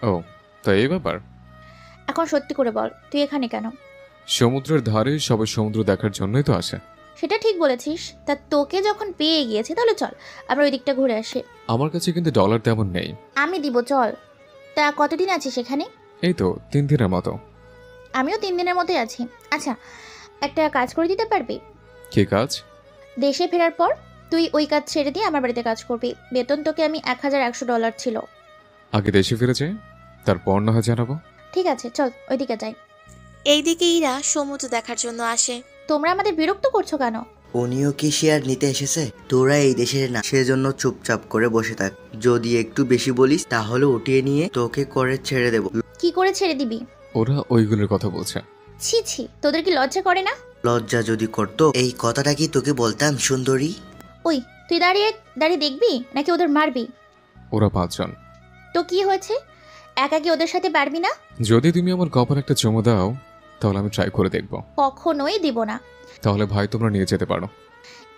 ও, তো এই ব্যাপার। এখন সত্যি করে বল, তুই এখানে কেন? সমুদ্রের ধারে সবাই সমুদ্র দেখার জন্যই তো আসে। সেটা ঠিক বলেছিস। তা তোকে যখন পেয়ে গিয়েছি তাহলে চল আমরা ওই দিকটা ঘুরে আসি। আমার কাছে কিন্তু ডলার তেমন নেই। আমি দিব, চল। তা কতদিন আছিস এখানে? এই তো 3 দিনের মতো। আমিও 3 দিনের মতোই আছি। আচ্ছা, একটা কাজ করে দিতে পারবি? কি কাজ? দেশে ফেরার পর তুই ওই কাজ ছেড়ে দিয়ে আমার বাড়িতে কাজ করবি। বেতন তোকে আমি $1100 ছিল। আগে দেশে ফিরে যাই, তারপর না হয় জানাবো। ঠিক আছে, চল ওইদিকে যাই। এইদিকে ইরা সমুদ্র দেখার জন্য আসে। তোমরা আমাদের বিরক্ত করছো কেন? উনিও কি শেয়ার নিতে এসেছে? তোরা এই দেশের না, সেজন্য চুপচাপ করে বসে থাক। যদি একটু বেশি বলিস তাহলে উঠিয়ে নিয়ে তোকে করে ছেড়ে দেব। কি করে ছেড়ে দিবি? ওরা ওইগুলোর কথা বলছে। ছি ছি, তোদের কি লজ্জা করে না? লজ্জা যদি করতো এই কথাটা কি তোকে বলতাম সুন্দরী? ওই তুই দাঁড়িয়ে দাঁড়িয়ে দেখবি নাকি ওদের মারবি? ওরা 5 জন। তো কি হয়েছে, একা কি ওদের সাথে পারবি না? যদি তুমি আমার কপালে একটা চুমু দাও তাহলে আমি ট্রাই করে দেখব। কখনোই দিব না। তাহলে ভাই তোমরা নিয়ে যেতে পারো।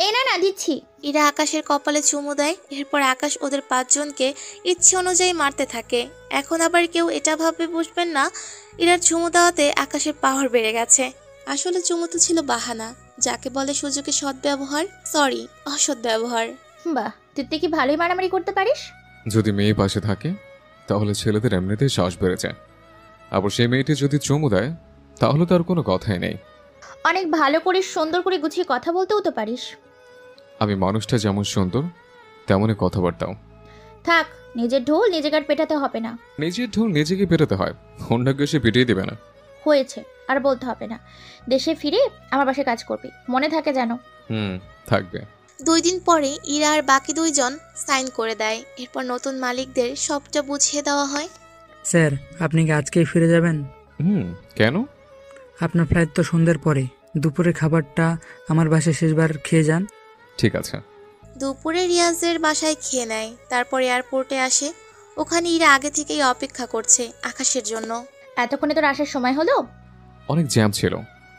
এ না না, দিচ্ছি। ইরা আকাশের কপালে চুমু দেয়। এরপর আকাশ ওদের 5 জনকে ইচ্ছে অনুযায়ী মারতে থাকে। এখন আবার কেউ এটা ভাববে বুঝবেন না ইরার চুমু দেওয়াতে আকাশের পাওয়ার বেড়ে গেছে। আসলে চুমু তো ছিল বাহানা, যাকে বলে সুযোগের সদ্ব্যবহার, সরি অসৎ ব্যবহার। বাহ, তুই তো কি ভালোই মারামারি করতে পারিস। যদি মেয়ে পাশে থাকে তাহলে ছেলেদের এমনিতেই সাহস বেড়ে যায়। আবার সেই মেয়েটি যদি চুমু দেয় তাহলে তার কোনো কথাই নেই। অনেক ভালো করে সুন্দর করে গুছিয়ে কথা বলতেও তো পারিস। আমি মানুষটা যেমন সুন্দর তেমনই কথাবার্তাও। থাক, নিজের ঢোল নিজে গাট পেটাতে হবে না। নিজের ঢোল নিজেকে পেটাতে হয়, অন্যকে সে পিটিয়ে দেবে না। হয়েছে, আর বলতে হবে না। দেশে ফিরে আমার বাসায় কাজ করবি, মনে থাকে যেন। থাকবে। 2 দিন পরে ইরা আর বাকি 2 জন সাইন করে দেয়। এরপর নতুন মালিকদের সবটা বুঝিয়ে দেওয়া হয়। স্যার, আপনি কি আজকেই ফিরে যাবেন? কেন? আপনার ফ্লাইট তো সন্ধ্যার পরে। দুপুরের খাবারটা আমার বাসায় শেষবার খেয়ে যান। ঠিক আছে। দুপুরে রিয়াজের বাসায় খেয়ে নেয়। তারপর এয়ারপোর্টে আসে। ওখানে ইরা আগে থেকেই অপেক্ষা করছে আকাশের জন্য। এতক্ষণে তোর আসার সময় হলো? অনেক জ্যাম ছিল,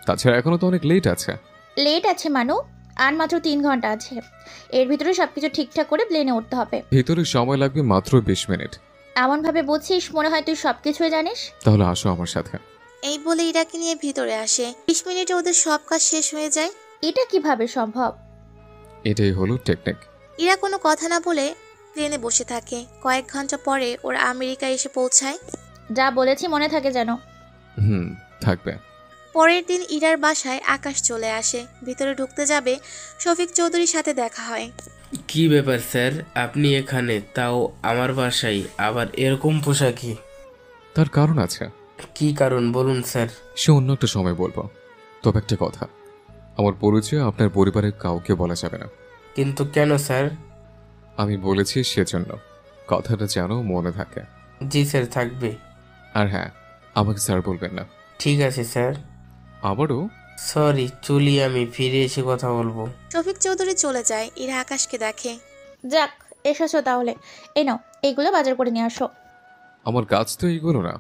তাছাড়া এখনো তো অনেক লেট আছে। লেট আছে মানু, আর মাত্র 3 ঘন্টা আছে। এর ভিতরে সবকিছু ঠিকঠাক করে প্লেনে উঠতে হবে। ভিতরে সময় লাগবে মাত্র 20 মিনিট। এমন ভাবে বুঝছিস মনে হয় তুই সবকিছুই জানিস। তাহলে আসো আমার সাথে। এই বলে ইরাকে নিয়ে ভিতরে আসে। 20 মিনিটে ওদের সব কাজ শেষ হয়ে যায়। এটা কিভাবে সম্ভব? এটাই হলো টেকনিক। ইরা কোনো কথা না বলে প্লেনে বসে থাকে। কয়েক ঘন্টা পরে ওরা আমেরিকায় এসে পৌঁছায়। যা বলেছি মনে থাকে যেন। থাকবে। পরের দিন ইরার বাসায় আকাশ চলে আসে। ভিতরে ঢুকতে যাবে, শফিক চৌধুরীর সাথে দেখা হয়। কি ব্যাপার স্যার, আপনি এখানে, তাও আমার বাসায়, আবার এরকম পোশাকই? তার কারণ আছে। কি কারণ বলুন স্যার। সে অন্য একটা সময় বলবো, তবে একটা কথা, আমার পরিচয় আপনার পরিবারের কাউকে বলা যাবে না। কিন্তু কেন স্যার? আমি বলেছি সেজন্য, কথাটা যেন মনে থাকে। জি স্যার, থাকবে। আর হ্যাঁ, আমাকে স্যার বলবেন না। ঠিক আছে স্যার। আবারও সরি, চলি, আমি ফিরে এসে কথা বলবো। শফিক চৌধুরী চলে যায়। ইরা আকাশকে দেখে। যাক, এসেছো তাহলে। এই নাও, এইগুলো বাজার করে নিয়ে আসো। আমার কাজ তো এইগুলো না।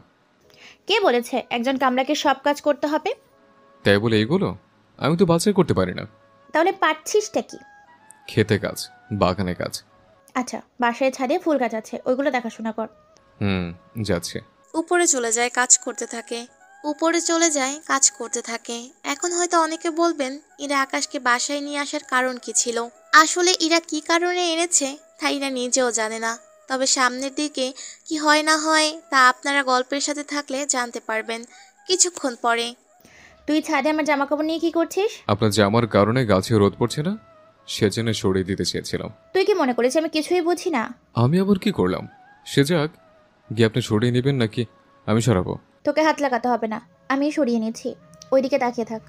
কে বলেছে একজন কামলাকে সব কাজ করতে হবে? তাই বলে এইগুলো? আমি তো বাছাই করতে পারি না। তাহলে পারছিসটা কি? খেতে কাজ, বাগানে কাজ। আচ্ছা, বাসায় ছাদে ফুল গাছ আছে, ওইগুলো দেখাশোনা কর। যাচ্ছে। উপরে চলে যায়, কাজ করতে থাকে। এখন হয়তো অনেকে বলবেন ইরা আকাশকে বাসায় নিয়ে আসার কারণ কি ছিল। আসলে ইরা কি কারণে এনেছে তা ইরা নিজেও জানে না। তবে সামনের দিকে কি হয় না হয় তা আপনারা গল্পের সাথে থাকলে জানতে পারবেন কিছুক্ষণ পরে। তুই ছাদে আমার জামা কাপড় নিয়ে কি করছিস? আপনার জামার কারণে গাছে রোদ পড়ছে না, সেজন্য সরিয়ে দিতে চেয়েছিলাম। তুই কি মনে করিস আমি কিছুই বুঝি না? আমি আবার কি করলাম? সে যাক, গিয়ে আপনি সরিয়ে নেবেন নাকি আমি সরাবো? তোকে হাত লাগাতে হবে না, আমি সরিয়ে নিচ্ছি। ওইদিকে তাকিয়ে থাক।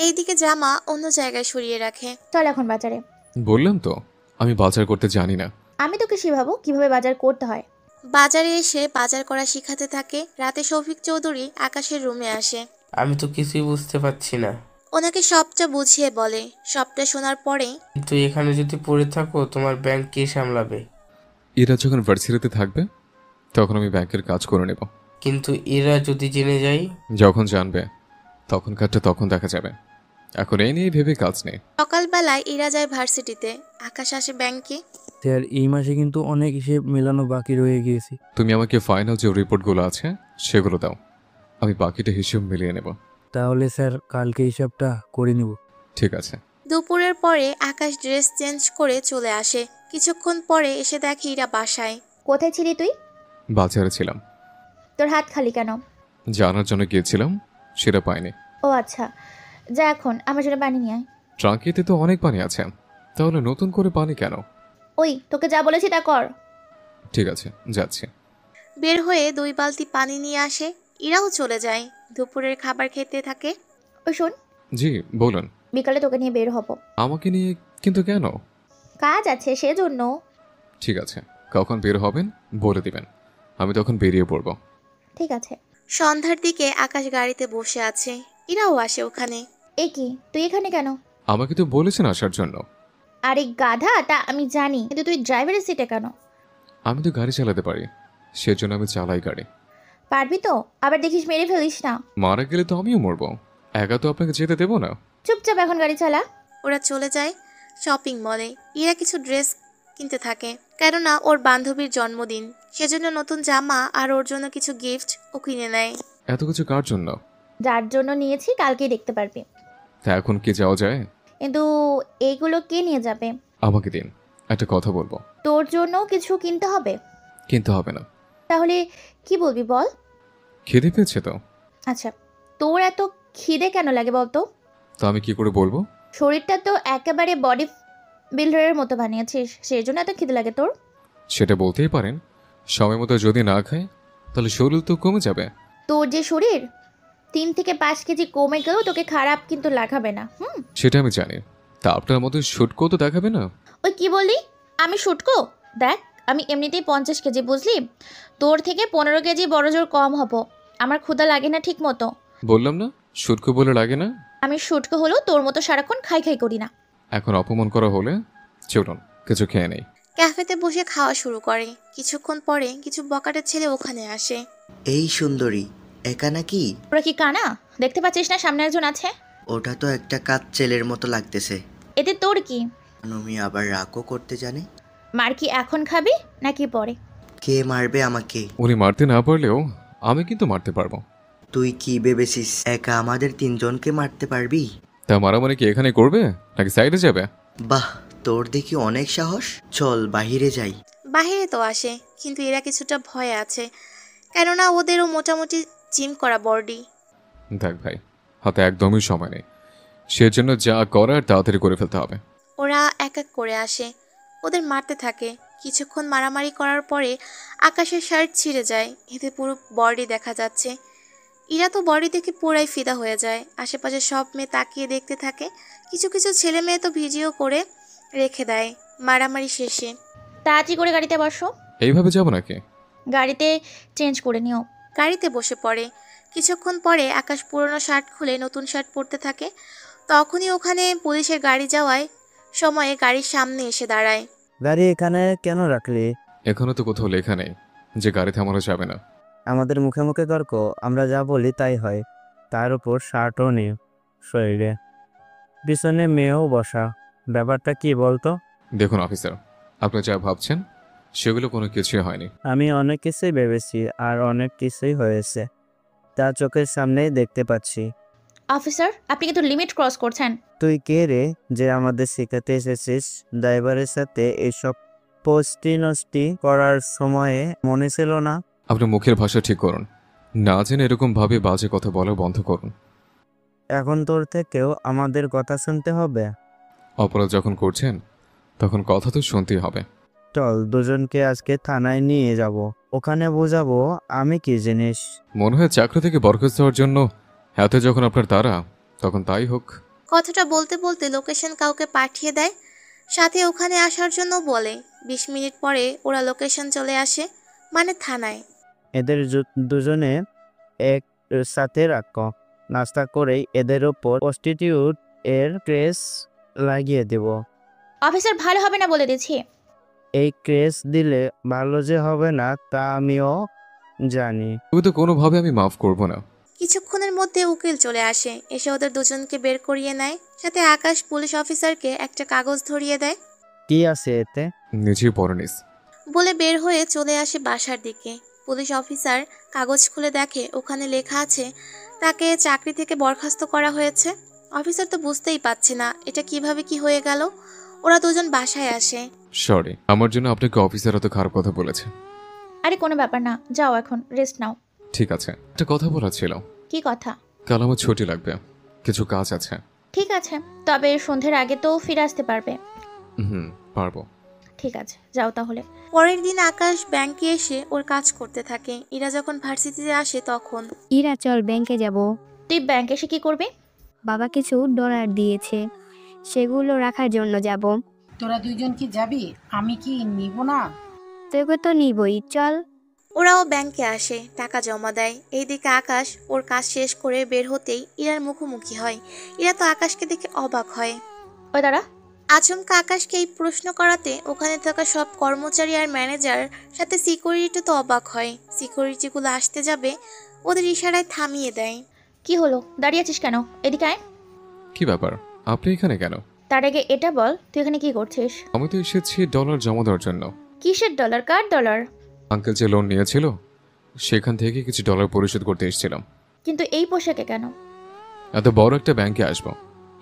এইদিকে জামা অন্য জায়গায় সরিয়ে রাখে। চল এখন বাজারে। বললাম তো আমি বাজার করতে জানি না। আমি তোকে শিখাবো কিভাবে বাজার করতে হয়। বাজারে এসে বাজার করা শিখাতে থাকে। রাতে শফিক চৌধুরী আকাশের রুমে আসে। আমি তো কিছুই বুঝতে পারছি না। ওনাকে সবটা বুঝিয়ে বলে। সবটা শোনার পরে কিন্তু এখানে যদি পড়ে থাকো তোমার ব্যাংক কে সামলাবে? এরা যখন ভার্সিটিতে থাকবে তখন আমি ব্যাংকের কাজ করে নেব। কিন্তু এরা যদি জেনে যায়? যখন জানবে তখন কাজটা তখন দেখা যাবে। এখন এই নিয়ে ভেবে কাজ নেই। সকালবেলায় ইরা যায় ভার্সিটিতে, আকাশ আসে ব্যাংকে। স্যার এই মাসে কিন্তু অনেক হিসেব মেলানো বাকি রয়ে গিয়েছি। তুমি আমাকে ফাইনাল যে রিপোর্টগুলো আছে সেগুলো দাও, আমি বাকিটা হিসেব মিলিয়ে নেব। তাহলে স্যার কালকে হিসাবটা করে নিব। ঠিক আছে। দুপুরের পরে আকাশ ড্রেস চেঞ্জ করে চলে আসে। কিছুক্ষণ পরে এসে দেখে ইরা বাসায়। কোথায় ছিলি তুই? বাজারে ছিলাম। তোর হাত খালি কেন? জানার জন্য গিয়েছিলাম, সেটা পাইনি। ও আচ্ছা, যা এখন আমার জন্য পানি নিয়ে আয়। ট্রাঙ্কিতে তো অনেক পানি আছে, তাহলে নতুন করে পানি কেন? ওই তোকে যা বলেছি তা কর। ঠিক আছে, যাচ্ছি। বের হয়ে 2 বালতি পানি নিয়ে আসে। ইরাও চলে যায়। দুপুরের খাবার খেতে থাকে। ওই শোন, জি বলুন। বিকালে তোকে নিয়ে বের হব। আমাকে নিয়ে? কিন্তু কেন? কাজ আছে সেজন্য। ঠিক আছে, কখন বের হবেন বলে দিবেন, আমি তখন বেরিয়ে পড়ব। ঠিক আছে। সন্ধ্যার দিকে আকাশ গাড়িতে বসে আছে। ইরাও আসে ওখানে। এ কি, তুই এখানে কেন? আমাকে তো বলেছেন আসার জন্য। আরে গাধা, তা আমি জানি, কিন্তু তুই ড্রাইভারের সিটে কেন? আমি তো গাড়ি চালাতে পারি, সেজন্য আমি চালাই গাড়ি। পারবি তো? আবার দেখিস মেরে ফেলিস না। মারা গেলে তো আমিও মরবো, একা তো আপনাকে যেতে দেবো না। চুপচাপ এখন গাড়ি চালা। ওরা চলে যায় শপিং মলে। ইরা কিছু ড্রেস কিনতে থাকে, কেননা ওর বান্ধবীর জন্মদিন। সেজন্য নতুন জামা আর ওর জন্য কিছু গিফট ও কিনে নেয়। এত কিছু কার জন্য? যার জন্য নিয়েছি কালকেই দেখতে পারবি। তা এখন কি যাওয়া যায়? কিন্তু এইগুলো কে নিয়ে যাবে? আমাকে দিন, একটা কথা বলবো। তোর জন্য কিছু কিনতে হবে? কিনতে হবে না। তাহলে কি বলবি বল? খিদে পেয়েছে তো। আচ্ছা, তোর এত খিদে কেন লাগে বলতো? তো আমি কি করে বলবো? শরীরটা তো একেবারে বডি বিল্ডারের মতো বানিয়েছিস, সেই জন্য এত খিদে লাগে তোর। সেটা বলতেই পারেন। সময় মতো যদি না খাই তাহলে শরীর তো কমে যাবে। তোর যে শরীর 3 থেকে 5 কেজি কমে গেলেও তোকে খারাপ কিন্তু লাগাবে না। সেটা আমি জানি, তা আপনার মতো শুটকো তো দেখাবে না। ওই কি বললি? আমি শুটকো? দেখ, আমি এমনিতেই 50 কেজি, বুঝলি? তোর থেকে 15 কেজি বড় জোর কম হব। আমার ক্ষুধা লাগে না ঠিক মতো। বললাম না শুটকো বলে লাগে না। আমি শুটকো হলেও তোর মতো সারাক্ষণ খাই খাই করি না। এখন অপমান করা হলে চলুন কিছু খেয়ে নেই। ক্যাফেতে বসে খাওয়া শুরু করে। কিছুক্ষণ পরে কিছু বকাটের ছেলে ওখানে আসে। এই সুন্দরী, একা নাকি? ওরা কি কানা? দেখতে পাচ্ছিস না সামনে একজন আছে? ওটা তো একটা কাজ ছেলের মতো লাগতেছে। এতে তোর কি? আমি আবার রাগও করতে জানে। মার কি এখন খাবি নাকি পরে? কে মারবে আমাকে? উনি মারতে না পারলেও আমি কিন্তু মারতে পারবো। তুই কি ভেবেছিস একা আমাদের 3 জনকে মারতে পারবি? তা মারামারি কি এখানে করবে নাকি সাইডে যাবে? বাহ, তোর দেখি অনেক সাহস। চল বাহিরে যাই। বাহিরে তো আসে, কিন্তু এরা কিছুটা ভয়ে আছে, কেননা ওদেরও মোটামুটি জিম করা বডি। দেখ ভাই, হাতে একদমই সময় নেই, সেজন্য যা করার তাড়াতাড়ি করে ফেলতে হবে। ওরা এক এক করে আসে, ওদের মারতে থাকে। কিছুক্ষণ মারামারি করার পরে আকাশের শার্ট ছিঁড়ে যায়, এতে পুরো বডি দেখা যাচ্ছে। ইরা তো বডি দেখে পুরাই ফিদা হয়ে যায়। আশেপাশে সব মেয়ে তাকিয়ে দেখতে থাকে। কিছু কিছু ছেলে মেয়ে তো ভিডিও করে রেখে দেয়। মারামারি শেষে তাড়াতাড়ি করে গাড়িতে বসো। এইভাবে যাবো নাকি? গাড়িতে চেঞ্জ করে নিও। গাড়িতে বসে পড়ে। কিছুক্ষণ পরে আকাশ পুরনো শার্ট খুলে নতুন শার্ট পরতে থাকে। তখনই ওখানে পুলিশের গাড়ি যাওয়ায় সময়ে গাড়ির সামনে এসে দাঁড়ায়। গাড়ি এখানে কেন রাখলি? এখনো তো কোথাও লেখা নেই যে গাড়ি থামানো যাবে না। আমাদের মুখে মুখে তর্ক, আমরা যা বলি তাই হয়। তার উপর শার্টও নেই শরীরে, পিছনে মেয়েও বসা। ব্যাপারটা কি বলতো? দেখুন অফিসার, আপনি যা ভাবছেন সেগুলো কোনো কিছুই হয়নি। আমি অনেক কিছুই ভেবেছি আর অনেক কিছুই হয়েছে, তা চোখের সামনেই দেখতে পাচ্ছি। অফিসার, আপনি কিন্তু লিমিট ক্রস করছেন। তুই কে রে যে আমাদের শেখাতে এসেছিস? ড্রাইভারের সাথে এসব পোস্টি নষ্টি করার সময়ে মনে ছিল না? আপনি মুখের ভাষা ঠিক করুন, না জেনে এরকম ভাবে বাজে কথা বলা বন্ধ করুন। এখন তোর থেকেও আমাদের কথা শুনতে হবে? অপরাধ যখন করছেন তখন কথা তো শুনতেই হবে। চল দুজনকে আজকে থানায় নিয়ে যাব, ওখানে বোঝাবো আমি কি জিনিস। মনে হয় চাকরি থেকে বরখাস্ত হওয়ার জন্য হাতে যখন আপনার তারা, তখন তাই হোক। কথাটা বলতে বলতে লোকেশন কাউকে পাঠিয়ে দেয়, সাথে ওখানে আসার জন্য বলে। 20 মিনিট পরে ওরা লোকেশন চলে আসে, মানে থানায়। এদের দুজনে এক সাথে রাখো। নাস্তা করেই এদের ওপর প্রস্টিটিউট এর ক্রেজ লাগিয়ে দেব। অফিসার ভালো হবে না বলে দিচ্ছি। এই ক্রেজ দিলে ভালো যে হবে না তা আমিও জানি। তুমি তো কোনোভাবে আমি মাফ করব না। কিছুক্ষণের মধ্যে উকিল চলে আসে, এসে ওদের দুজনকে বের করিয়ে নেয়। সাথে আকাশ পুলিশ অফিসারকে একটা কাগজ ধরিয়ে দেয়। কি আছে এতে? নিজেই পড়ে নিস। বলে বের হয়ে চলে আসে বাসার দিকে। পুলিশ অফিসার কাগজ খুলে দেখে ওখানে লেখা আছে তাকে চাকরি থেকে বরখাস্ত করা হয়েছে। অফিসার তো বুঝতেই পারছে না এটা কিভাবে কি হয়ে গেল। ওরা দুজন বাসায় আসে। সরি, আমার জন্য আপনাকে অফিসার এত খারাপ কথা বলেছে। আরে কোনো ব্যাপার না, যাও এখন রেস্ট নাও। ঠিক আছে, একটা কথা বলার ছিল। কি কথা? কাল আমার ছুটি লাগবে, কিছু কাজ আছে। ঠিক আছে, তবে সন্ধ্যের আগে তো ফিরে আসতে পারবে। পারবো। ঠিক আছে, যাও তাহলে। পরের দিন আকাশ ব্যাংকে এসে ওর কাজ করতে থাকে। ইরা যখন ভার্সিটিতে আসে তখন। ইরা চল ব্যাংকে যাব। তুই ব্যাংকে এসে কি করবি? বাবা কিছু ডলার দিয়েছে, সেগুলো রাখার জন্য যাব। তোরা দুইজন কি যাবি? আমি কি নিব না? তোকে তো নিবই, চল। ওরাও ব্যাংকে আসে, টাকা জমা দেয়। এইদিকে আকাশ ওর কাজ শেষ করে বের হতেই ইরার মুখোমুখি হয়। ইরা তো আকাশকে দেখে অবাক হয়। ওই দাঁড়া। আচমকা আকাশকে এই প্রশ্ন করাতে ওখানে থাকা সব কর্মচারী আর ম্যানেজার সাথে সিকিউরিটি তো অবাক হয়। সিকিউরিটিগুলো আসতে যাবে, ওদের ইশারায় থামিয়ে দেয়। কি হলো, দাঁড়িয়ে আছিস কেন? এদিকে আয়। কি ব্যাপার, আপনি এখানে কেন? তার আগে এটা বল, তুই এখানে কি করছিস? আমি তো এসেছি ডলার জমা দেওয়ার জন্য। কিসের ডলার? কার ডলার? আঙ্কেল যে লোন নিয়েছিল সেখান থেকে কিছু ডলার পরিশোধ করতে এসেছিলাম। কিন্তু এই পোশাকে কেন? এত বড় একটা ব্যাংকে আসবো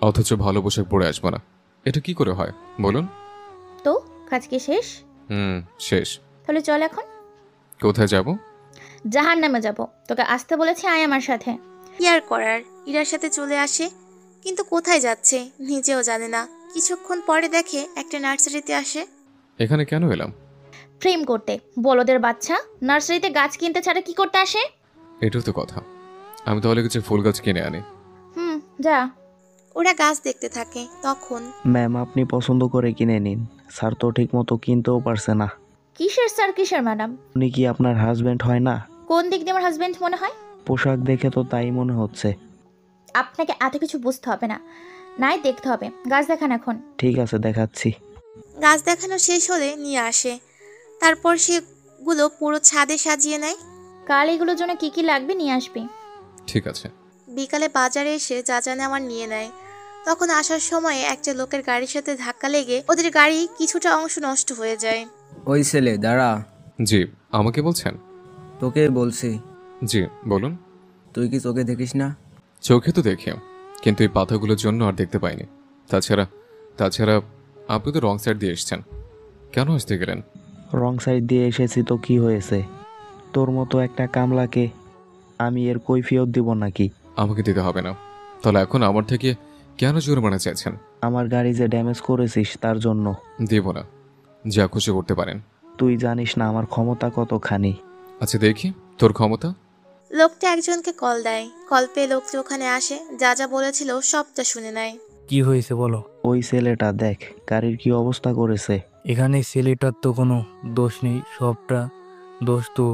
অথচ ভালো পোশাক পরে আসবো না, এটা কি করে হয় বলুন? তো কাজ কি শেষ? শেষ। তাহলে চল এখন। কোথায় যাব? জাহান্নামে যাব। তোকে আসতে বলেছি, আয় আমার সাথে। কি আর করার, ইরার সাথে চলে আসে, কিন্তু কোথায় যাচ্ছে নিজেও জানে না। কিছুক্ষণ পরে দেখে একটা নার্সারিতে আসে। এখানে কেন এলাম? প্রেম করতে। বলদের বাচ্চা, নার্সারিতে গাছ কিনতে ছাড়া কি করতে আসে? এটাও তো কথা, আমি তাহলে কিছু ফুল গাছ কিনে আনি। যা। ওরা গাছ দেখতে থাকে। তখন ম্যাম আপনি পছন্দ করে কিনে নিন, স্যার তো ঠিক মতো কিনতেও পারছে না। কিসের স্যার, কিসের ম্যাডাম? উনি কি আপনার হাজবেন্ড হয় না? কোন দিক দিয়ে আমার হাজবেন্ড মনে হয়? পোশাক দেখে তো তাই মনে হচ্ছে। আপনাকে এত কিছু বুঝতে হবে না, নাই দেখতে হবে। গাছ দেখান এখন। ঠিক আছে দেখাচ্ছি। গাছ দেখানো শেষ হলে নিয়ে আসে, তারপর সেগুলো পুরো ছাদে সাজিয়ে নেয়। কাল এগুলোর জন্য কি কি লাগবে নিয়ে আসবি। ঠিক আছে। বিকালে বাজারে এসে যা যা নেওয়ার নিয়ে নেয়। তখন আসার সময় একটা লোকের গাড়ির সাথে ধাক্কা লেগে ওদের গাড়ি কিছুটা অংশ নষ্ট হয়ে যায়। ওই ছেলে দাঁড়া। জি, আমাকে বলছেন? তোকে বলছি। জি বলুন। তুই কি চোখে দেখিস না? চোখে তো দেখি, কিন্তু এই পাতাগুলোর জন্য আর দেখতে পাইনি। তাছাড়া আপনি তো রং সাইড দিয়ে এসেছেন, কেন আসতে গেলেন? রং সাইড দিয়ে এসেছি তো কি হয়েছে? তোর মতো একটা কামলাকে আমি এর কৈফিয়ত দিব নাকি? আমাকে দিতে হবে না, তাহলে এখন আমার থেকে কেন জরিমানা চাইছেন? আমার গাড়ি যে ড্যামেজ করেছিস তার জন্য। দেব না, যা খুশি করতে পারেন। তুই জানিস না আমার ক্ষমতা কতখানি। আচ্ছা দেখি তোর ক্ষমতা। লোকটা একজনকে কল দেয়। কল পেয়ে লোকটি ওখানে আসে, যা যা বলেছিল সবটা শুনে নেয়। কি হয়েছে বলো? ওই ছেলেটা দেখ গাড়ির কি অবস্থা করেছে। এখানে ছেলেটার তো কোনো দোষ নেই, সবটা দোষ তো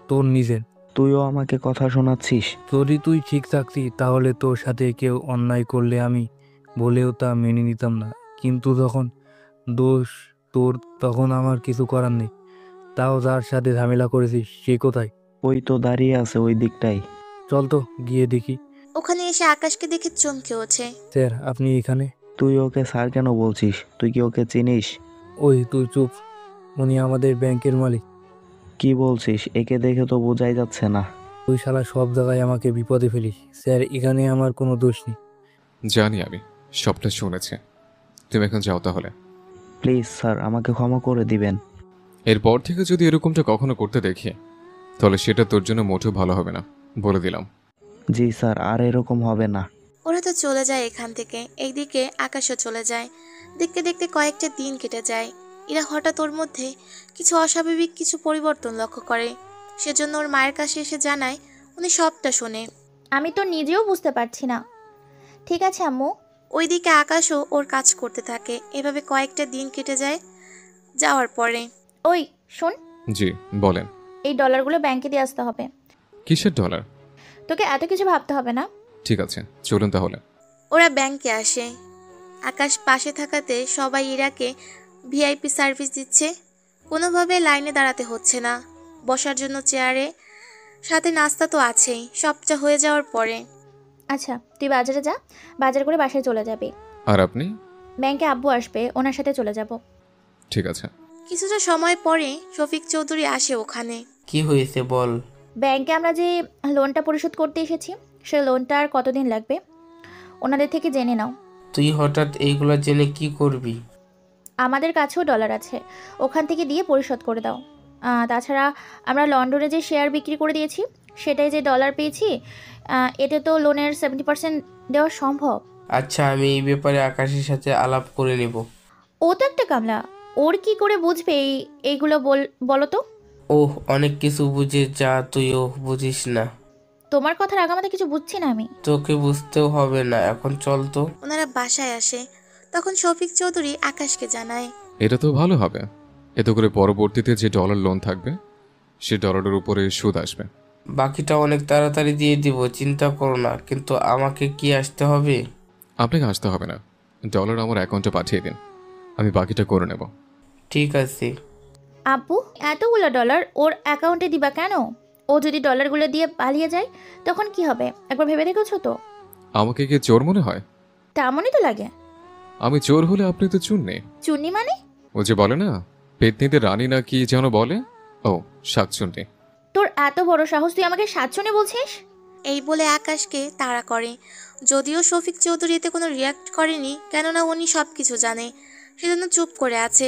তোর নিজের। তুইও আমাকে কথা শোনাচ্ছিস? যদি তুই ঠিক থাকতি তাহলে তোর সাথে কেউ অন্যায় করলে আমি বলেও তা মেনে নিতাম না, কিন্তু যখন দোষ তোর তখন আমার কিছু করার নেই। তাও যার সাথে ঝামেলা করেছিস সে কোথায়? ওই তো দাঁড়িয়ে আছে ওই দিকটাই। চল তো গিয়ে দেখি। ওখানে এসে আকাশকে দেখে চমকে ওঠে। স্যার আপনি এখানে? তুই ওকে স্যার কেন বলছিস? তুই কি ওকে চিনিস? ওই তুই চুপ, উনি আমাদের ব্যাংকের মালিক। কি বলছিস? একে দেখে তো বোঝাই যাচ্ছে না। তুই শালা সব জায়গায় আমাকে বিপদে ফেলিস। স্যার এখানে আমার কোনো দোষ নেই। জানি, আমি সবটা শুনেছি। তুমি এখন যাও তাহলে। প্লিজ স্যার আমাকে ক্ষমা করে দিবেন। এরপর থেকে যদি এরকমটা কখনো করতে দেখি তাহলে সেটা তোর জন্য মোটেও ভালো হবে না, বলে দিলাম। জি স্যার, আর এরকম হবে না। ওরা তো চলে যায় এখান থেকে। এইদিকে আকাশও চলে যায়। দেখতে দেখতে কয়েকটা দিন কেটে যায়। এরা হঠাৎ ওর মধ্যে কিছু অস্বাভাবিক কিছু পরিবর্তন লক্ষ্য করে। সেজন্য ওর মায়ের কাছে এসে জানায়, উনি সবটা শোনে। আমি তো নিজেও বুঝতে পারছি না। ঠিক আছে আম্মু, ওইদিকে আকাশও ওর কাজ করতে থাকে। এভাবে কয়েকটা দিন কেটে যায়। যাওয়ার পরে ওই শোন, জি বলেন। এই ডলারগুলো ব্যাংকে দিয়ে আসতে হবে। কিসের ডলার? তোকে এত কিছু ভাবতে হবে না। ঠিক আছে, চলুন তাহলে। ওরা ব্যাংকে আসে। আকাশ পাশে থাকাতে সবাই ইরাকে ভিআইপি সার্ভিস দিচ্ছে। কোনোভাবে লাইনে দাঁড়াতে হচ্ছে না, বসার জন্য চেয়ারে, সাথে নাস্তা তো আছেই। সবটা হয়ে যাওয়ার পরে আচ্ছা, তুই বাজারে যা, বাজার করে বাসায় চলে যাবি। আর আপনি? ব্যাংকে আব্বু আসবে, ওনার সাথে চলে যাব। ঠিক আছে। কিছুটা সময় পরে শফিক চৌধুরী আসে ওখানে। কি হয়েছে বল। ব্যাংকে আমরা যে লোনটা পরিশোধ করতে এসেছি, সে লোনটা আর কতদিন লাগবে ওনাদের থেকে জেনে নাও। তুই হঠাৎ এইগুলা জেনে কি করবি? আমাদের কাছেও ডলার আছে, ওখান থেকে দিয়ে পরিশোধ করে দাও। তাছাড়া আমরা লন্ডনে যে শেয়ার বিক্রি করে দিয়েছি, সেটাই যে ডলার পেয়েছি, এতে তো লোনের 70% দেওয়া সম্ভব। আচ্ছা, আমি এই ব্যাপারে আকাশের সাথে আলাপ করে নেব। ও তো একটা কামলা, ওর কি করে বুঝবে এইগুলো বলো তো। ওহ, অনেক কিছু বুঝে যা তুইও বুঝিস না। তোমার কথার আগামাতে কিছু বুঝছি না আমি। তোকে বুঝতেও হবে না, এখন চল তো। ওনারা বাসায় আসে। তখন শফিক চৌধুরী আকাশকে জানায়, এটা তো ভালো হবে। এতে করে পরবর্তীতে যে ডলার লোন থাকবে, সে ডলারের উপরে সুদ আসবে। বাকিটা অনেক তাড়াতাড়ি দিয়ে দিব, চিন্তা করো না। কিন্তু আমাকে কি আসতে হবে? আপনাকে আসতে হবে না, ডলার আমার অ্যাকাউন্টে পাঠিয়ে দিন, আমি বাকিটা করে নেব। ঠিক আছে। আব্বু, এতগুলো ডলার ওর অ্যাকাউন্টে দিবা কেন? ও যদি ডলারগুলো দিয়ে পালিয়ে যায় তখন কি হবে, একবার ভেবে দেখেছো তো? আমাকে কি চোর মনে হয়? তেমনই তো লাগে। আমি চোর হলে আপনি তো চুন্নি। চুন্নি মানে? ও যে বলে না, পেতনিতে রানী না কি যেন বলে, ও শাকচুন্নি। তোর এত বড় সাহস, তুই আমাকে সাতচুন্নি বলছিস? এই বলে আকাশকে তাড়া করে। যদিও শফিক চৌধুরী এতে কোনো রিয়াক্ট করেনি, কেননা উনি সব কিছু জানে, সেজন্য চুপ করে আছে।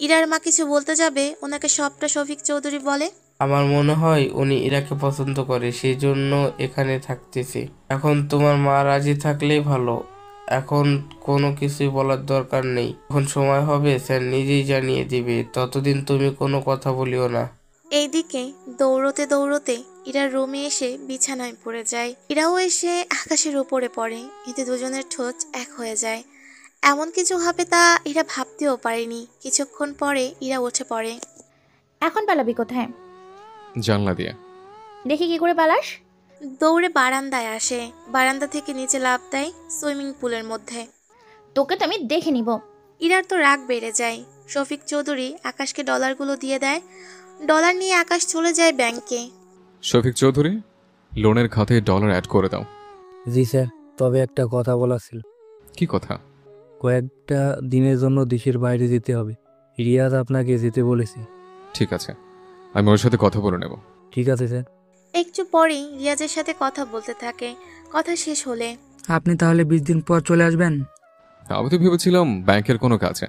ইরার মা কিছু বলতে যাবে, ওনাকে সবটা শফিক চৌধুরী বলে, আমার মনে হয় উনি ইরাকে পছন্দ করে, সেই জন্য এখানে থাকতেছে। এখন তোমার মা রাজি থাকলেই ভালো। এখন কোনো কিছুই বলার দরকার নেই। এখন সময় হবে স্যার নিজেই জানিয়ে দিবে, ততদিন তুমি কোনো কথা বলিও না। এইদিকে দৌড়তে দৌড়তে ইরার রুমে এসে বিছানায় পড়ে যায়। ইরাও এসে আকাশের উপরে পড়ে। এতে দুজনের ঠোঁট এক হয়ে যায়। এমন কিছু হবে তা ইরা ভাবতেও পারেনি। কিছুক্ষণ পরে ইরা উঠে পড়ে। এখন পালাবি কোথায়? জানলা দিয়ে। দেখি কি করে পালাস। দৌড়ে বারান্দায় আসে। বারান্দা থেকে নিচে লাফ দেয় সুইমিং পুলের মধ্যে। তোকে তো আমি দেখে নিব। ইরার তো রাগ বেড়ে যায়। শফিক চৌধুরী আকাশকে ডলারগুলো দিয়ে দেয়। ডলার নিয়ে আকাশ চলে যায় ব্যাংকে। শফিক চৌধুরী, লোনের খাতায় ডলার অ্যাড করে দাও। জি স্যার, তবে একটা কথা বলা ছিল। কি কথা? কয়েকটা দিনের জন্য দেশের বাইরে যেতে হবে। রিয়াজ আপনাকে যেতে বলেছে। ঠিক আছে, আমি ওর সাথে কথা বলে নেব। ঠিক আছে স্যার। একটু পরেই রিয়াজের সাথে কথা বলতে থাকে। কথা শেষ হলে, আপনি তাহলে 20 দিন পর চলে আসবেন? আমি তো ভেবেছিলাম ব্যাংকের কোনো কাজে,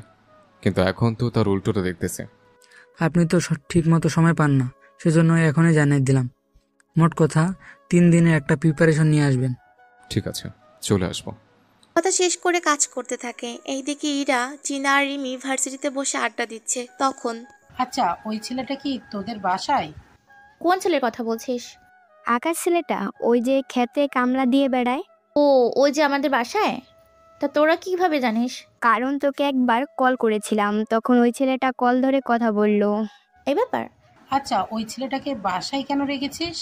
কিন্তু এখন তো তার উল্টোটা দেখতেছে। আপনি তো ঠিক মতো সময় পান না, সেজন্য এখনই জানিয়ে দিলাম। মোট কথা 3 দিনের একটা প্রিপারেশন নিয়ে আসবেন। ঠিক আছে, চলে আসবো। কথা শেষ করে কাজ করতে থাকে। এইদিকে ইরা, চিনা আর রিমি ভার্সিটিতে বসে আড্ডা দিচ্ছে। তখন, আচ্ছা, ওই ছেলেটা কি তোদের বাসায়? কোন ছেলের কথা বলছিস? আকাশ ছেলেটা, ওই যে খেতে কামলা দিয়ে বেড়ায়। ও, ওই যে আমাদের বাসায়? তা তোরা কিভাবে জানিস? কারণ তোকে একবার কল করেছিলাম, তখন ওই ছেলেটা কল ধরে কথা বললো। এই ব্যাপার? আচ্ছা, ওই ছেলেটাকে বাসায় কেন রেখেছিস?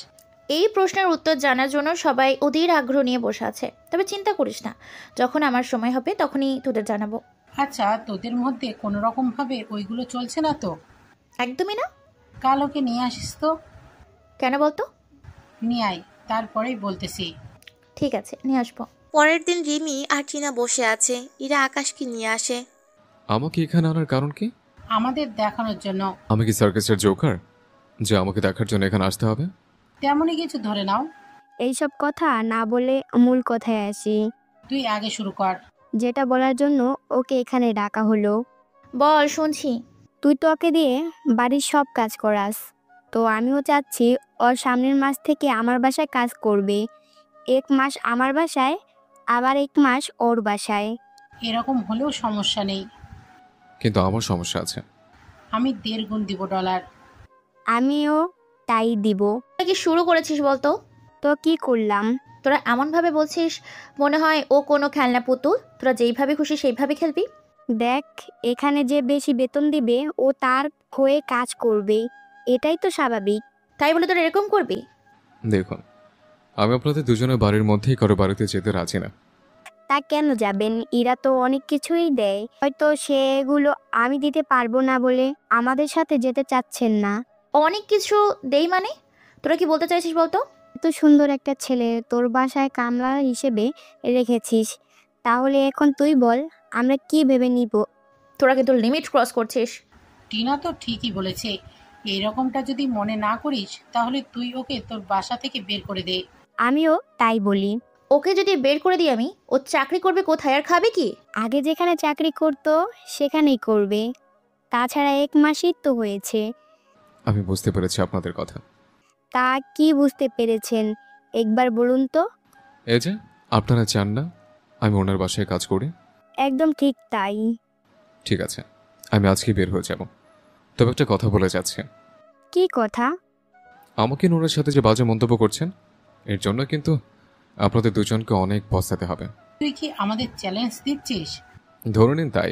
এই প্রশ্নের উত্তর জানার জন্য সবাই অধীর আগ্রহ নিয়ে বসে আছে। তবে চিন্তা করিস না, যখন আমার সময় হবে তখনই তোদের জানাবো। আচ্ছা, তোদের মধ্যে কোনো রকম ভাবে ওইগুলো চলছে না তো? একদমই না। কাল ওকে নিয়ে আসিস তো। কেন বলতো? নিয়ে আয়, তারপরেই বলতেছি। ঠিক আছে, নিয়ে আসবো। পরের দিন রিমি আর চিনা বসে আছে। ইরা আকাশকে নিয়ে আসে। আমাকে এখানে আনার কারণ কি? আমাদের দেখানোর জন্য। আমি কি সার্কাসের জোকার যে আমাকে দেখার জন্য এখানে আসতে হবে? তেমনই কিছু ধরে নাও। এইসব কথা না বলে মূল কথায় আসি। তুই আগে শুরু কর। যেটা বলার জন্য ওকে এখানে ডাকা হলো। বল, শুনছি। তুই তো ওকে দিয়ে বাড়ির সব কাজ করাস, তো আমিও চাচ্ছি ওর সামনের মাস থেকে আমার বাসায় কাজ করবে। 1 মাস আমার বাসায়, আবার 1 মাস ওর বাসায়। এরকম হলেও সমস্যা নেই। কিন্তু আমার সমস্যা আছে। আমি 1.5 গুণ দিব ডলার। আমিও তাই দিব। কি শুরু করেছিস বলতো? তো কি করলাম? তোরা এমনভাবে বলছিস মনে হয় ও কোনো খেলনা পুতুল, তোরা যেইভাবে খুশি সেইভাবে খেলবি। দেখ, এখানে যে বেশি বেতন দিবে ও তার হয়ে কাজ করবে, এটাই তো স্বাভাবিক। তাই বলে তোরা এরকম করবি? দেখুন, আমি আপনাদের দুজনের বাড়ির মধ্যেই কারো বাড়িতে যেতে রাজি না। তা কেন যাবেন? ইরা তো অনেক কিছুই দেয়, হয়তো সেগুলো আমি দিতে পারবো না বলে আমাদের সাথে যেতে চাচ্ছেন না। অনেক কিছু দেই মানে? তোরা কি বলতে চাইছিস বলতো? এত সুন্দর একটা ছেলে তোর বাসায় কামলা হিসেবে রেখেছিস, তাহলে এখন তুই বল আমরা কি ভেবে নিব? তোরা কিন্তু লিমিট ক্রস করছিস। টিনা তো ঠিকই বলেছে, এরকমটা যদি মনে না করিস তাহলে তুই ওকে তোর বাসা থেকে বের করে দে। আমিও তাই বলি। ওকে যদি বের করে দিই আমি, ও চাকরি করবে কোথায় আর খাবে কি? আগে যেখানে চাকরি করতো সেখানেই করবে, তাছাড়া 1 মাসই তো হয়েছে। আমি বুঝতে পেরেছি আপনাদের কথা। তা কি বুঝতে পেরেছেন একবার বলুন তো? এই যে আপনারা চান না আমি ওনার বাসায় কাজ করি। একদম ঠিক তাই। ঠিক আছে, আমি আজকে বের হয়ে যাব, তবে একটা কথা বলে যাচ্ছে। কি কথা? আমাকে ওনার সাথে যে বাজে মন্তব্য করছেন, এর জন্য কিন্তু আপনাদের দুজনকে অনেক পস্তাতে হবে। তুই কি আমাদের চ্যালেঞ্জ দিচ্ছিস? ধরে নিন তাই।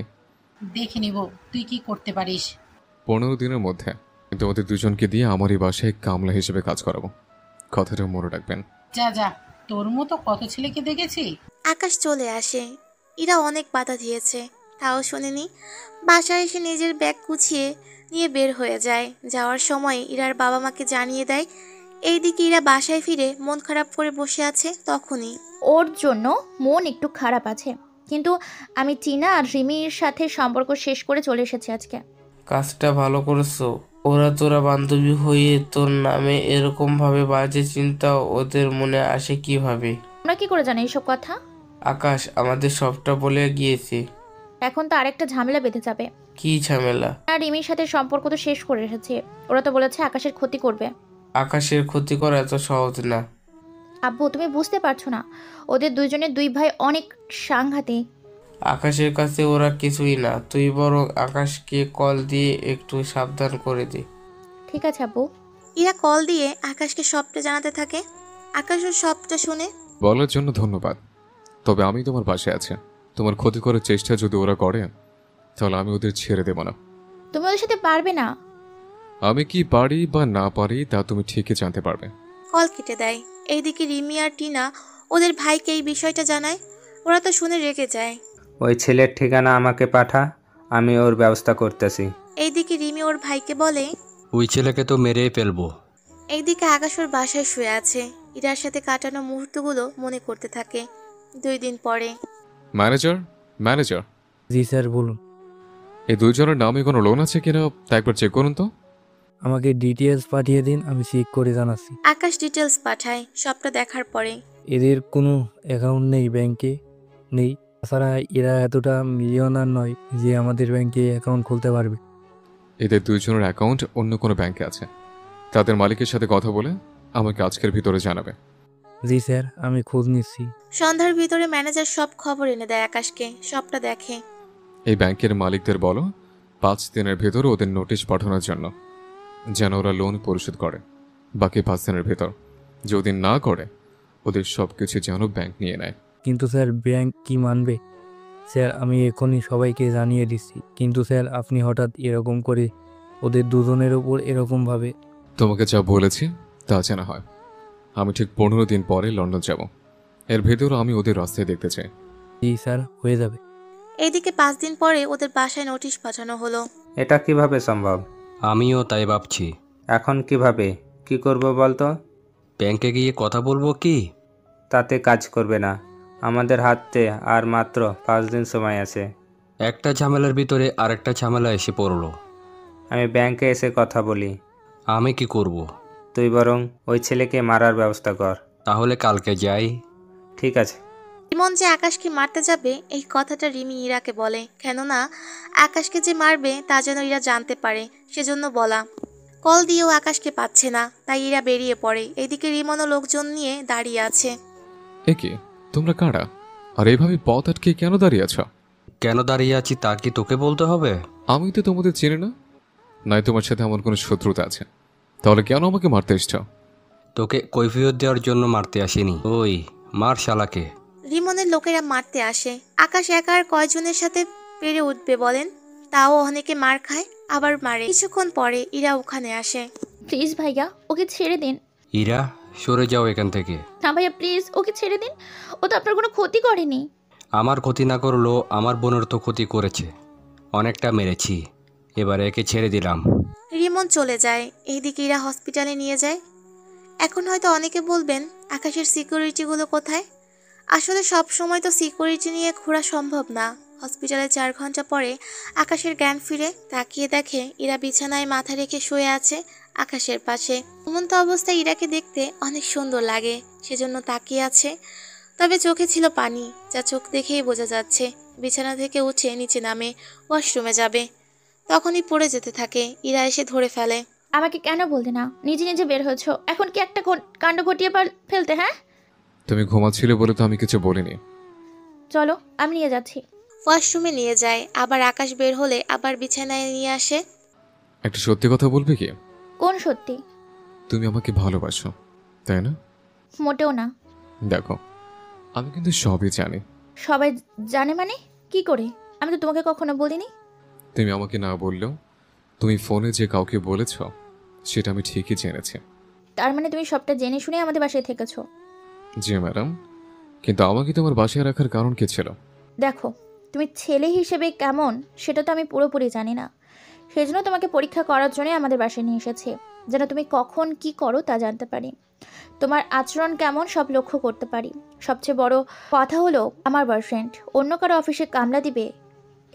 দেখে নিব তুই কি করতে পারিস। 15 দিনের মধ্যে কিন্তু ওদের দুজনকে দিয়ে আমার এই বাসায় কামলা হিসেবে কাজ করাবো, কথাটা মনে রাখবেন। যা যা, তোর মতো কত ছেলেকে দেখেছি। আকাশ চলে আসে। ইরা অনেক বাধা দিয়েছে, তাও শোনেনি। বাসায় এসে নিজের ব্যাগ গুছিয়ে নিয়ে বের হয়ে যায়। যাওয়ার সময় ইরার বাবা মাকে জানিয়ে দেয়। এইদিকে ইরা বাসায় ফিরে মন খারাপ করে বসে আছে। তখনই ওর জন্য মন একটু খারাপ আছে, কিন্তু আমি টিনা আর রিমির সাথে সম্পর্ক শেষ করে চলে এসেছি আজকে। কাজটা ভালো করেছো। ওরা তোরা বান্ধবী হয়ে তোর নামে এরকম ভাবে বাজে চিন্তা ওদের মনে আসে কিভাবে? আমরা কি করে জানি এইসব কথা? আকাশ আমাদের সবটা বলে গিয়েছে। এখন তো আরেকটা ঝামেলা বেঁধে যাবে। কি ঝামেলা? আর রিমির সাথে সম্পর্ক তো শেষ করে এসেছে, ওরা তো বলেছে আকাশের ক্ষতি করবে। আকাশের ক্ষতি করা এত সহজ না। আব্বু তুমি বুঝতে পারছো না, ওদের দুইজনের দুই ভাই অনেক সাংঘাতিক। আকাশের কাছে ওরা কিছুই না, তুই বরং আকাশকে কল দিয়ে একটু সাবধান করে দে। ঠিক আছে আব্বু। ইরা কল দিয়ে আকাশকে সবটা জানাতে থাকে। আকাশও সবটা শুনে। বলার জন্য ধন্যবাদ, তবে আমি তোমার বাসায় আছি। তোমার ক্ষতি করার চেষ্টা যদি ওরা করে তাহলে আমি ওদের ছেড়ে দেব না। তুমি ওদের সাথে পারবে না। আমি কি পারি বা না পারি তা তুমি ঠিকই জানতে পারবে। কল কেটে দেয়। এইদিকে রিমি আর টিনা ওদের ভাইকে এই বিষয়টা জানায়। ওরা তো শুনে রেগে যায়। ওই ছেলের ঠিকানা আমাকে পাঠা, আমি ওর ব্যবস্থা করতেছি। এইদিকে রিমি ওর ভাইকে বলে, ওই ছেলেকে তো মেরেই ফেলবো। এইদিকে আকাশ ওর বাসায় শুয়ে আছে। ইরার সাথে কাটানো মুহূর্তগুলো মনে করতে থাকে। 2 দিন পরে। ম্যানেজার। জি স্যার বলুন। এই দুইজনের নামে কোনো লোন আছে কিনা তা একবার চেক করুন তো। আমাকে ডিটেলস পাঠিয়ে দিন, আমি চেক করে জানাচ্ছি। আকাশ ডিটেলস পাঠায়। সবটা দেখার পরে এদের কোনো অ্যাকাউন্ট নেই, ব্যাংকে নেই। তাছাড়া এরা এতটা মিলিয়নার নয় যে আমাদের ব্যাংকে অ্যাকাউন্ট খুলতে পারবে। এদের দুইজনের অ্যাকাউন্ট অন্য কোনো ব্যাংকে আছে। তাদের মালিকের সাথে কথা বলে আমাকে আজকের ভিতরে জানাবে। জি স্যার, আমি খোঁজ নিচ্ছি। সন্ধ্যার ভিতরে ম্যানেজার সব খবর এনে দেয় আকাশকে। সবটা দেখে। এই ব্যাংকের মালিকদের বলো 5 দিনের ভেতর ওদের নোটিশ পাঠানোর জন্য, যেন ওরা লোন পরিশোধ করে। বাকি 5 দিনের ভেতর যদি না করে ওদের সব কিছু যেন ব্যাংক নিয়ে নেয়। কিন্তু স্যার ব্যাংক কি মানবে? স্যার আমি এখনই সবাইকে জানিয়ে দিচ্ছি, কিন্তু স্যার আপনি হঠাৎ এরকম করে ওদের দুজনের ওপর এরকমভাবে। তোমাকে যা বলেছি তা জানা হয়। আমি ঠিক 15 দিন পরে লন্ডন যাব। এর ভেতর আমি ওদের রাস্তায় দেখতে চাই। জি স্যার, হয়ে যাবে। এইদিকে 5 দিন পরে ওদের বাসায় নোটিশ পাঠানো হলো। এটা কিভাবে সম্ভব? আমিও তাই ভাবছি। এখন কিভাবে কি করব বলতো? ব্যাংকে গিয়ে কথা বলবো কি? তাতে কাজ করবে না। আমাদের হাতে আর মাত্র 5 দিন সময় আছে। একটা ঝামেলার ভিতরে আরেকটা ঝামেলা এসে পড়লো। আমি ব্যাংকে এসে কথা বলি। আমি কি করব? তুই বরং ওই ছেলেকে মারার ব্যবস্থা কর। তাহলে কালকে যাই। ঠিক আছে। ইমন যে আকাশকে মারতে যাবে এই কথাটা রিমি ইরাকে বলে, কেননা আকাশকে যে মারবে তা যেন ইরা জানতে পারে, সেজন্য বলা। কল দিয়েও আকাশকে পাচ্ছে না, তাই ইরা বেরিয়ে পড়ে। এইদিকে রিমনও লোকজন নিয়ে দাঁড়িয়ে আছে। এ কি, তোমরা কারা? আর এইভাবে পথ আটকে কেন দাঁড়িয়ে আছো? কেন দাঁড়িয়ে আছি তা কি তোকে বলতে হবে? আমি তো তোমাদের চিনি না, নাই তোমার সাথে আমার কোনো শত্রুতা আছে। তাহলে কেন আমাকে মারতে এসছো? তোকে কৈফিয়ত দেওয়ার জন্য মারতে আসিনি। ওই মার শালাকে। রিমনের লোকেরা মারতে আসে। আকাশ একা আর কয়জনের সাথে পেরে উঠবে বলেন? তাও অনেকে মার খায়, আবার মারে। কিছুক্ষণ পরে ইরা ওখানে আসে। প্লিজ ভাইয়া, ওকে ছেড়ে দিন। ইরা, সরে যাও এখান থেকে। না ভাইয়া প্লিজ, ওকে ছেড়ে দিন। ও তো আপনার কোনো ক্ষতি করেনি। আমার ক্ষতি না করলেও আমার বোনের তো ক্ষতি করেছে, অনেকটা মেরেছি। এবার একে ছেড়ে দিলাম। রিমন চলে যায়। এইদিকে ইরা হসপিটালে নিয়ে যায়। এখন হয়তো অনেকে বলবেন আকাশের সিকিউরিটিগুলো কোথায়? আসলে সব সময় তো সিকিউরিটি নিয়ে ঘোরা সম্ভব না। হসপিটালে 4 ঘন্টা পরে আকাশের জ্ঞান ফিরে। তাকিয়ে দেখে ইরা বিছানায় মাথা রেখে শুয়ে আছে আকাশের পাশে। ঘুমন্ত অবস্থায় ইরাকে দেখতে অনেক সুন্দর লাগে, সেজন্য তাকিয়ে আছে। তবে চোখে ছিল পানি, যা চোখ দেখেই বোঝা যাচ্ছে। বিছানা থেকে উঠে নিচে নামে, ওয়াশরুমে যাবে। তখনই পড়ে যেতে থাকে। ইরা এসে ধরে ফেলে। আমাকে কেন বলতে না? নিজে নিজে বের হয়েছ, এখন কি একটা কাণ্ড ঘটিয়ে ফেলতে? হ্যাঁ, তুমি ঘুমাচ্ছিলে বলে তো আমি কিছু বলিনি। চলো আমি নিয়ে যাচ্ছি। ওয়াশরুমে নিয়ে যায়। আবার আকাশ বের হলে আবার বিছানায় নিয়ে আসে। একটা সত্যি কথা বলবে কি? কোন সত্যি? তুমি আমাকে ভালোবাসো, তাই না? মোটেও না। দেখো, আমি কিন্তু সবই জানি। সবাই জানে মানে? কি করে? আমি তো তোমাকে কখনো বলিনি। তুমি আমাকে না বললেও তুমি ফোনে যে কাউকে বলেছ সেটা আমি ঠিকই জেনেছি। তার মানে তুমি সবটা জেনে শুনে আমাদের বাসায় থেকেছো? জি ম্যাডাম, কিন্তু আমাকে তোমার বাসায় রাখার কারণ কি ছিল? দেখো, তুমি ছেলে হিসেবে কেমন সেটা তো আমি পুরোপুরি জানি না। সেই জন্য তোমাকে পরীক্ষা করার জন্য আমাদের বাসায় নিয়ে এসেছি, যেন তুমি কখন কি করো তা জানতে পারি, তোমার আচরণ কেমন সব লক্ষ্য করতে পারি। সবচেয়ে বড় কথা হলো আমার বয়ফ্রেন্ড অন্য কারো অফিসে কামলা দিবে,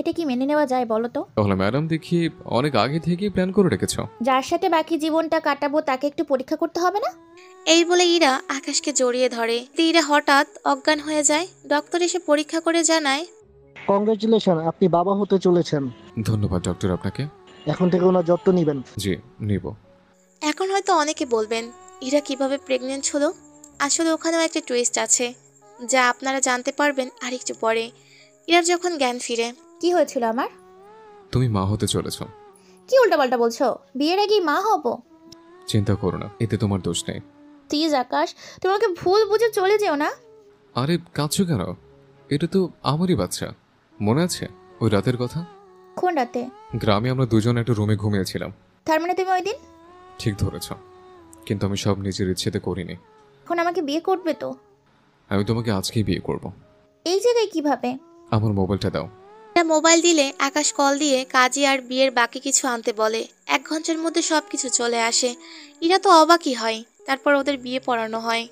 এটা কি মেনে নেওয়া যায় বলো তো? তাহলে ম্যাডাম দেখি অনেক আগে থেকেই প্ল্যান করে রেখেছো। যার সাথে বাকি জীবনটা কাটাবো তাকে একটু পরীক্ষা করতে হবে না? এই বলে ইরা আকাশকে জড়িয়ে ধরে। ইরা হঠাৎ অজ্ঞান হয়ে যায়। ডক্টর এসে পরীক্ষা করে জানায়, কংগ্রেচুলেশন, আপনি বাবা হতে চলেছেন। ধন্যবাদ ডক্টর আপনাকে। এখন থেকে ওনার যত্ন নেবেন। জি নিব। এখন হয়তো অনেকে বলবেন ইরা কিভাবে প্রেগনেন্ট হলো। আসলে ওখানেও একটা টুইস্ট আছে, যা আপনারা জানতে পারবেন আরেকটু পরে। ইরার যখন জ্ঞান ফিরে। কি হয়েছিল আমার? তুমি মা হতে চলেছো। কি উল্টাপাল্টা বলছো? বিয়ের আগেই মা হব? চিন্তা করো না, এতে তোমার দোষ নেই। প্লিজ আকাশ, তুমি আমাকে ভুল বুঝে চলে যেও না। আরে কাঁদছো কেন? এটা তো আমারই বাচ্চা। মনে আছে ওই রাতের কথা? কোন রাতে? গ্রামে আমরা দুজন একটা রুমে ঘুমিয়েছিলাম। তার মানে তুমি ওই দিন? ঠিক ধরেছ, কিন্তু আমি সব নিজের ইচ্ছেতে করিনি। এখন আমাকে বিয়ে করবে তো? আমি তোমাকে আজকেই বিয়ে করব। এই জায়গায় কিভাবে? আমার মোবাইলটা দাও। মোবাইল দিলে আকাশ কল দিয়ে কাজী আর বিয়ের বাকি কিছু আনতে বলে। 1 ঘন্টার মধ্যে সবকিছু চলে আসে। ইরা তো অবাকই হয়। তারপর ওদের বিয়ে পড়ানো হয়।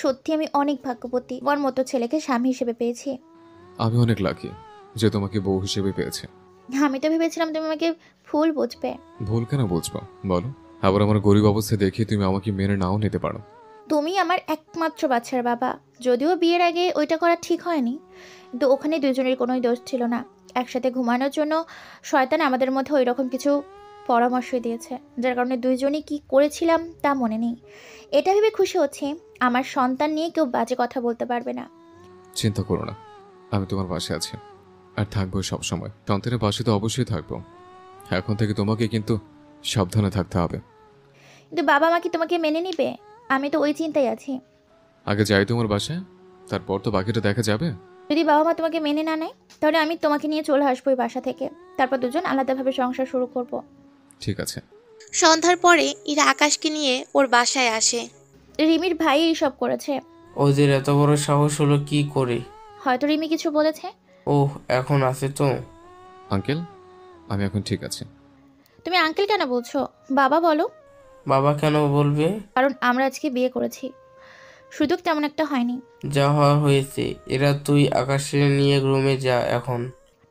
সত্যি আমি অনেক ভাগ্যবতী, ওর মতো ছেলেকে স্বামী হিসেবে পেয়েছি। আমি অনেক লাকি যে তোমাকে বউ হিসেবে পেয়েছে। আমি তো ভেবেছিলাম তুমি আমাকে ভুল বুঝবে। ভুল কেন বুঝবো বলো? আবার আমার গরিব অবস্থা দেখে তুমি আমাকে মেনে নাও নিতে পারো। তুমি আমার একমাত্র বাচ্চার বাবা। যদিও বিয়ের আগে ওইটা করা ঠিক হয়নি, কিন্তু ওখানে দুজনের কোনোই দোষ ছিল না। একসাথে ঘুমানোর জন্য শয়তান আমাদের মধ্যে ওই রকম কিছু পরামর্শ দিয়েছে, যার কারণে দুইজনই কি করেছিলাম তা মনে নেই। এটা ভেবে খুশি হচ্ছি আমার সন্তান নিয়ে কেউ বাজে কথা বলতে পারবে না। চিন্তা করো না, আমি তোমার পাশে আছি আর থাকবো সব সময়। সন্তানের পাশে তো অবশ্যই থাকবো। এখন থেকে তোমাকে কিন্তু সাবধানে থাকতে হবে। কিন্তু বাবা মা কি তোমাকে মেনে নিবে? আমি তো ওই চিন্তায় আছি। আগে যাই তোমার বাসায়, তারপর তো বাকিটা দেখা যাবে। যদি বাবা মা তোমাকে মেনে না নেয়, তাহলে আমি তোমাকে নিয়ে চলে আসবো ওই বাসা থেকে। তারপর দুজন আলাদাভাবে সংসার শুরু করব। ঠিক আছে। সন্ধ্যার পরে ইরা আকাশকে নিয়ে ওর বাসায় আসে। রিমির ভাই এইসব করেছে। ওদের এত বড় সাহস হলো কি করে? হয়তো রিমি কিছু বলেছে। ওহ, এখন আছে তো। আঙ্কেল, আমি এখন ঠিক আছে। তুমি আঙ্কেল কেন বলছো? বাবা বলো। বাবা কেন বলবে? কারণ আমরা আজকে বিয়ে করেছি। সুযোগ তেমন একটা হয়নি। যা হওয়ার হয়েছে। এরা তুই আকাশে নিয়ে রুমে যা এখন।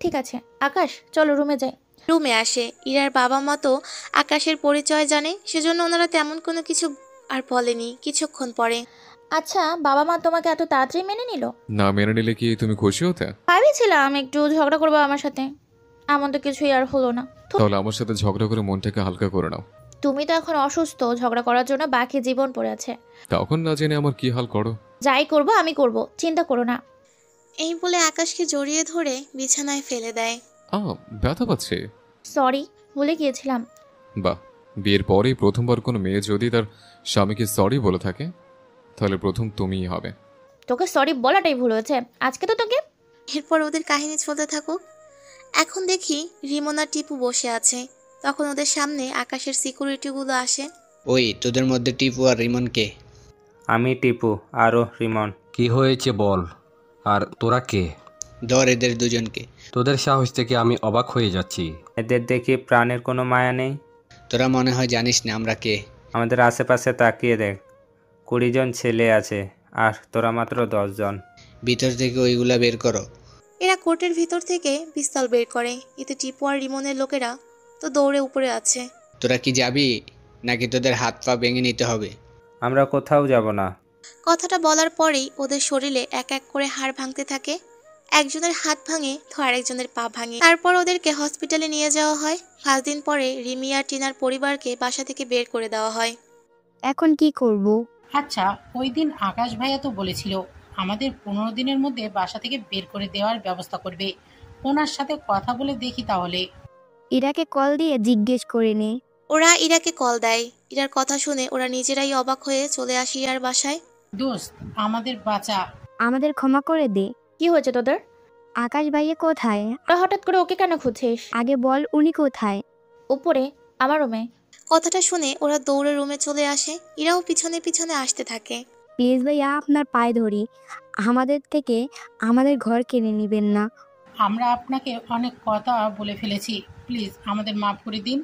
ঠিক আছে আকাশ, চলো রুমে যাই। রুমে আসে। ইরার বাবা মা তো আকাশের পরিচয় জানে, সেজন্য ওনারা তেমন কোনো কিছু আর বলেনি। কিছুক্ষণ পরে, আচ্ছা বাবা মা তোমাকে এত তাড়াতাড়ি মেনে নিল? না মেনে নিলে কি তুমি খুশি হতে? ভেবেছিলাম একটু ঝগড়া করবো আমার সাথে, এমন তো কিছুই আর হলো না। তাহলে আমার সাথে ঝগড়া করে মনটাকে হালকা করে নাও। তুমি তো এখন অসুস্থ, ঝগড়া করার জন্য বাকি জীবন পড়ে আছে। তখন না জেনে আমার কি হাল করো। যাই করবো আমি করব, চিন্তা করো না। এই বলে আকাশকে জড়িয়ে ধরে বিছানায় ফেলে দেয়। ব্যথা পাচ্ছে। সরি, ভুলে গিয়েছিলাম। বাহ, বিয়ের পরেই প্রথমবার কোনো মেয়ে যদি তার স্বামীকে সরি বলে থাকে, তাহলে প্রথম তুমিই হবে। তোকে সরি বলাটাই ভুল হয়েছে। আজকে তো তোকে এরপর ওদের কাহিনী চলতে থাকুক। এখন দেখি রিমন আর টিপু বসে আছে। তখন ওদের সামনে আকাশের সিকিউরিটিগুলো আসে। ওই তোদের মধ্যে টিপু আর রিমন কে? আমি টিপু আরও রিমন। কি হয়েছে বল, আর তোরা কে? ধর এদের দুজনকে। তোদের সাহস থেকে আমি অবাক হয়ে যাচ্ছি। এদের দেখি প্রাণের কোনো মায়া নেই। তোরা মনে হয় জানিস না আমরা কে। আমাদের আশেপাশে তাকিয়ে দেখ, 20 জন ছেলে আছে আর তোরা মাত্র 10 জন। ভিতর থেকে ওইগুলা বের করো। এরা কোর্টের ভিতর থেকে পিস্তল বের করে। এতে টিপু আর রিমনের লোকেরা তো দৌড়ে উপরে আছে। তোরা কি যাবি নাকি তোদের হাত পা ভেঙে নিতে হবে? আমরা কোথাও যাব না। কথাটা বলার পরেই ওদের শরীরে এক এক করে হাড় ভাঙতে থাকে। একজনের হাত ভাঙে তো আরেকজনের পা ভাঙে। তারপর ওদেরকে হসপিটালে নিয়ে যাওয়া হয়। 5 দিন পরে রিমি আর টিনার পরিবারকে বাসা থেকে বের করে দেওয়া হয়। এখন কি করব? আচ্ছা, ওই দিন আকাশ ভাইয়া তো বলেছিল আমাদের 15 দিনের মধ্যে বাসা থেকে বের করে দেওয়ার ব্যবস্থা করবে। ওনার সাথে কথা বলে দেখি তাহলে। ইরাকে কল দিয়ে জিজ্ঞেস করে নে। ওরা ইরাকে কল দেয়। ইরার কথা শুনে ওরা নিজেরাই অবাক হয়ে চলে আসে ইরার বাসায়। দোস্ত, আমাদের বাঁচা। আমাদের ক্ষমা করে দে। কি হয়েছে তোদের? আকাশ ভাইয়া কোথায়? তোরা হঠাৎ করে ওকে কেন খুঁজছিস? আগে বল উনি কোথায়? উপরে আমার রুমে। কথাটা শুনে ওরা দৌড়ে রুমে চলে আসে। ইরাও পিছনে পিছনে আসতে থাকে। প্লিজ ভাইয়া আপনার পায়ে ধরি, আমাদের থেকে আমাদের ঘর কিনে নেবেন না। আমরা আপনাকে অনেক কথা বলে ফেলেছি, প্লিজ আমাদের মাফ করে দিন।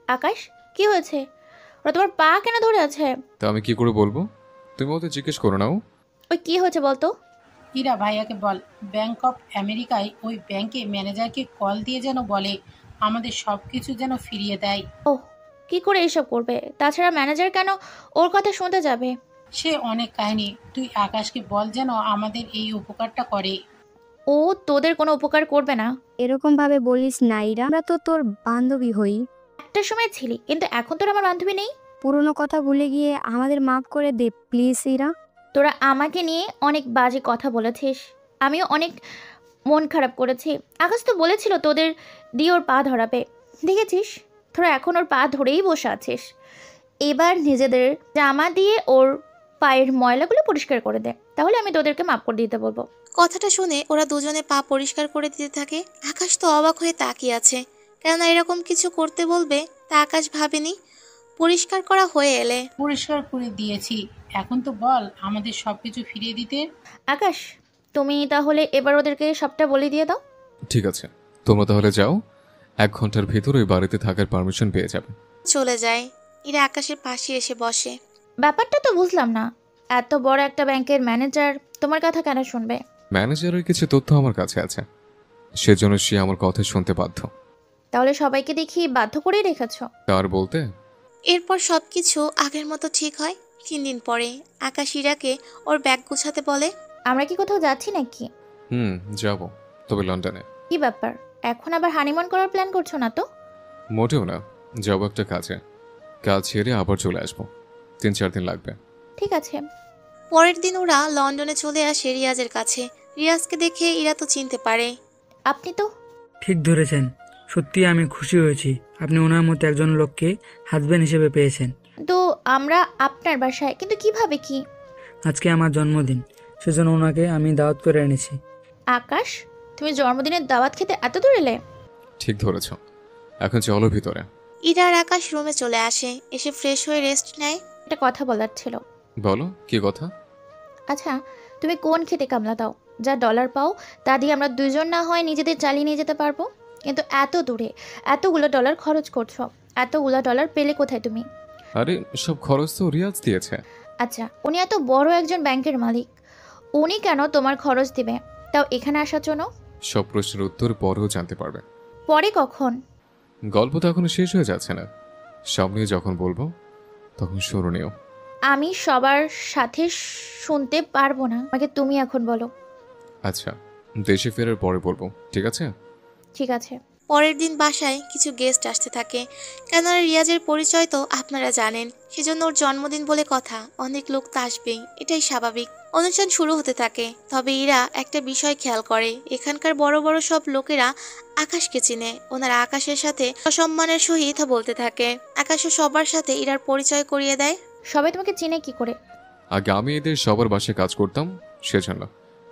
আকাশ, কি হয়েছে? ওরা তোমার পা কেন ধরে আছে? তা আমি কি করে বলবো? তুমি ওদের জিজ্ঞেস করো নাও। ওই কি হয়েছে বলতো? ইরা ভাইয়াকে বল ব্যাংক অফ আমেরিকায় ওই ব্যাংকে ম্যানেজারকে কল দিয়ে যেন বলে আমাদের সব কিছু যেন ফিরিয়ে দেয়। ওহ, কি করে এইসব করবে? তাছাড়া ম্যানেজার কেন ওর কথা শুনতে যাবে? সে অনেক কাহিনী। তুই আকাশকে বল যেন আমাদের এই উপকারটা করে। ও তোদের কোনো উপকার করবে না। এরকম ভাবে বলিস না ইরা, আমরা তো তোর বান্ধবী হই। একটা সময় ছিলি, কিন্তু এখন তোর আমার বান্ধবী নেই। পুরনো কথা ভুলে গিয়ে আমাদের মাফ করে দে প্লিজ ইরা। তোরা আমাকে নিয়ে অনেক বাজে কথা বলেছিস, আমিও অনেক মন খারাপ করেছি। আকাশ তো বলেছিল তোদের দিয়ে ওর পা ধরাবে, দেখেছিস? তোরা এখন ওর পা ধরেই বসে আছিস। এবার নিজেদের জামা দিয়ে ওর পায়ের ময়লাগুলো পরিষ্কার করে দে, তাহলে আমি তোদেরকে মাফ করে দিতে বলবো। কথাটা শুনে ওরা দুজনে পা পরিষ্কার করে দিতে থাকে। আকাশ তো অবাক হয়ে তাকিয়ে আছে, কেননা এরকম কিছু করতে বলবে তা আকাশ ভাবেনি। পরিষ্কার করা হয়ে এলে পরিষ্কার করে দিয়েছি, এখন তো বল আমাদের সবকিছু ফিরিয়ে দিতে। আকাশ, তুমি তাহলে এবার ওদেরকে সবটা বলে দিয়ে দাও। ঠিক আছে, তোমরা তাহলে যাও। 1 ঘন্টার ভিতর ওই বাড়িতে থাকার পারমিশন পেয়ে যাবে। চলে যায়। ইরা আকাশের পাশে এসে বসে। ব্যাপারটা তো বুঝলাম না, এত বড় একটা ব্যাংকের ম্যানেজার তোমার কথা কেন শুনবে? ম্যানেজারের কিছু তথ্য আমার কাছে আছে, সেজন্য সে আমার কথা শুনতে বাধ্য। তাহলে সবাইকে দেখি বাধ্য করেই রেখেছ। তার বলতে এরপর সবকিছু আগের মতো ঠিক হয়। 3 দিন পরে আকাশ ইরাকে ওর ব্যাগ গুছাতে বলে। আমরা কি কোথাও যাচ্ছি নাকি? যাব, তবে লন্ডনে। কি ব্যাপার, এখন আবার হানিমুন করার প্ল্যান করছো না তো? মোটেও না, যাব একটা কাজে। কাজ ছেড়ে আবার চলে আসবো, 3-4 দিন লাগবে। ঠিক আছে। পরের দিন ওরা লন্ডনে চলে আসে রিয়াজের কাছে। রিয়াজকে দেখে ইরা তো চিনতে পারে। আপনি তো? ঠিক ধরেছেন, সত্যি আমি খুশি হয়েছি আপনি ওনার মতো একজন লোককে হাজব্যান্ড হিসেবে পেয়েছেন। তো আমরা আপনার বাসায়, কিন্তু কিভাবে? কি আজকে আমার জন্মদিন, সেজন্য ওনাকে আমি দাওয়াত করে এনেছি। আকাশ, তুমি জন্মদিনের দাওয়াত খেতে এত দূর এলে? ঠিক ধরেছ, এখন চলো ভিতরে। ইরা আর আকাশ রুমে চলে আসে। এসে ফ্রেশ হয়ে রেস্ট নেয়। একটা কথা বলার ছিল। বলো, কি কথা? আচ্ছা, তুমি কোন খেতে কামলা দাও? যা ডলার পাও তা দিয়ে আমরা দুজন না হয় নিজেদের চালিয়ে নিয়ে যেতে পারবো, কিন্তু এত দূরে এতগুলো ডলার খরচ করছো। এতগুলো ডলার পেলে কোথায় তুমি? আরে সব খরচ তো রিয়াজ দিয়েছে। আচ্ছা, উনি এত বড় একজন ব্যাংকের মালিক, উনি কেন তোমার খরচ দিবে, তাও এখানে আসার জন্য? সব প্রশ্নের উত্তর পরেও জানতে পারবে। পরে কখন? গল্প তো এখনো শেষ হয়ে যাচ্ছে না, সামনে যখন বলবো তখন স্মরণীয়। আমি সবার সাথে শুনতে পারবো না, আমাকে তুমি এখন বলো। আচ্ছা, দেশে ফেরার পরে বলবো, ঠিক আছে? ঠিক আছে। পরের দিন বাসায় কিছু গেস্ট আসতে থাকে। কেননা রিয়াজের পরিচয় তো আপনারা জানেন, সেজন্য ওর জন্মদিন বলে কথা, অনেক লোক তো আসবেই, এটাই স্বাভাবিক। অনুষ্ঠান শুরু হতে থাকে। তবে ইরা একটা বিষয় খেয়াল করে, এখানকার বড় বড় সব লোকেরা আকাশকে চিনে। ওনারা আকাশের সাথে অসম্মানের সহিত বলতে থাকে। আকাশও সবার সাথে ইরার পরিচয় করিয়ে দেয়। সবাই তোমাকে চিনে কি করে? আগে আমি এদের সবার বাসায় কাজ করতাম, সেজন্য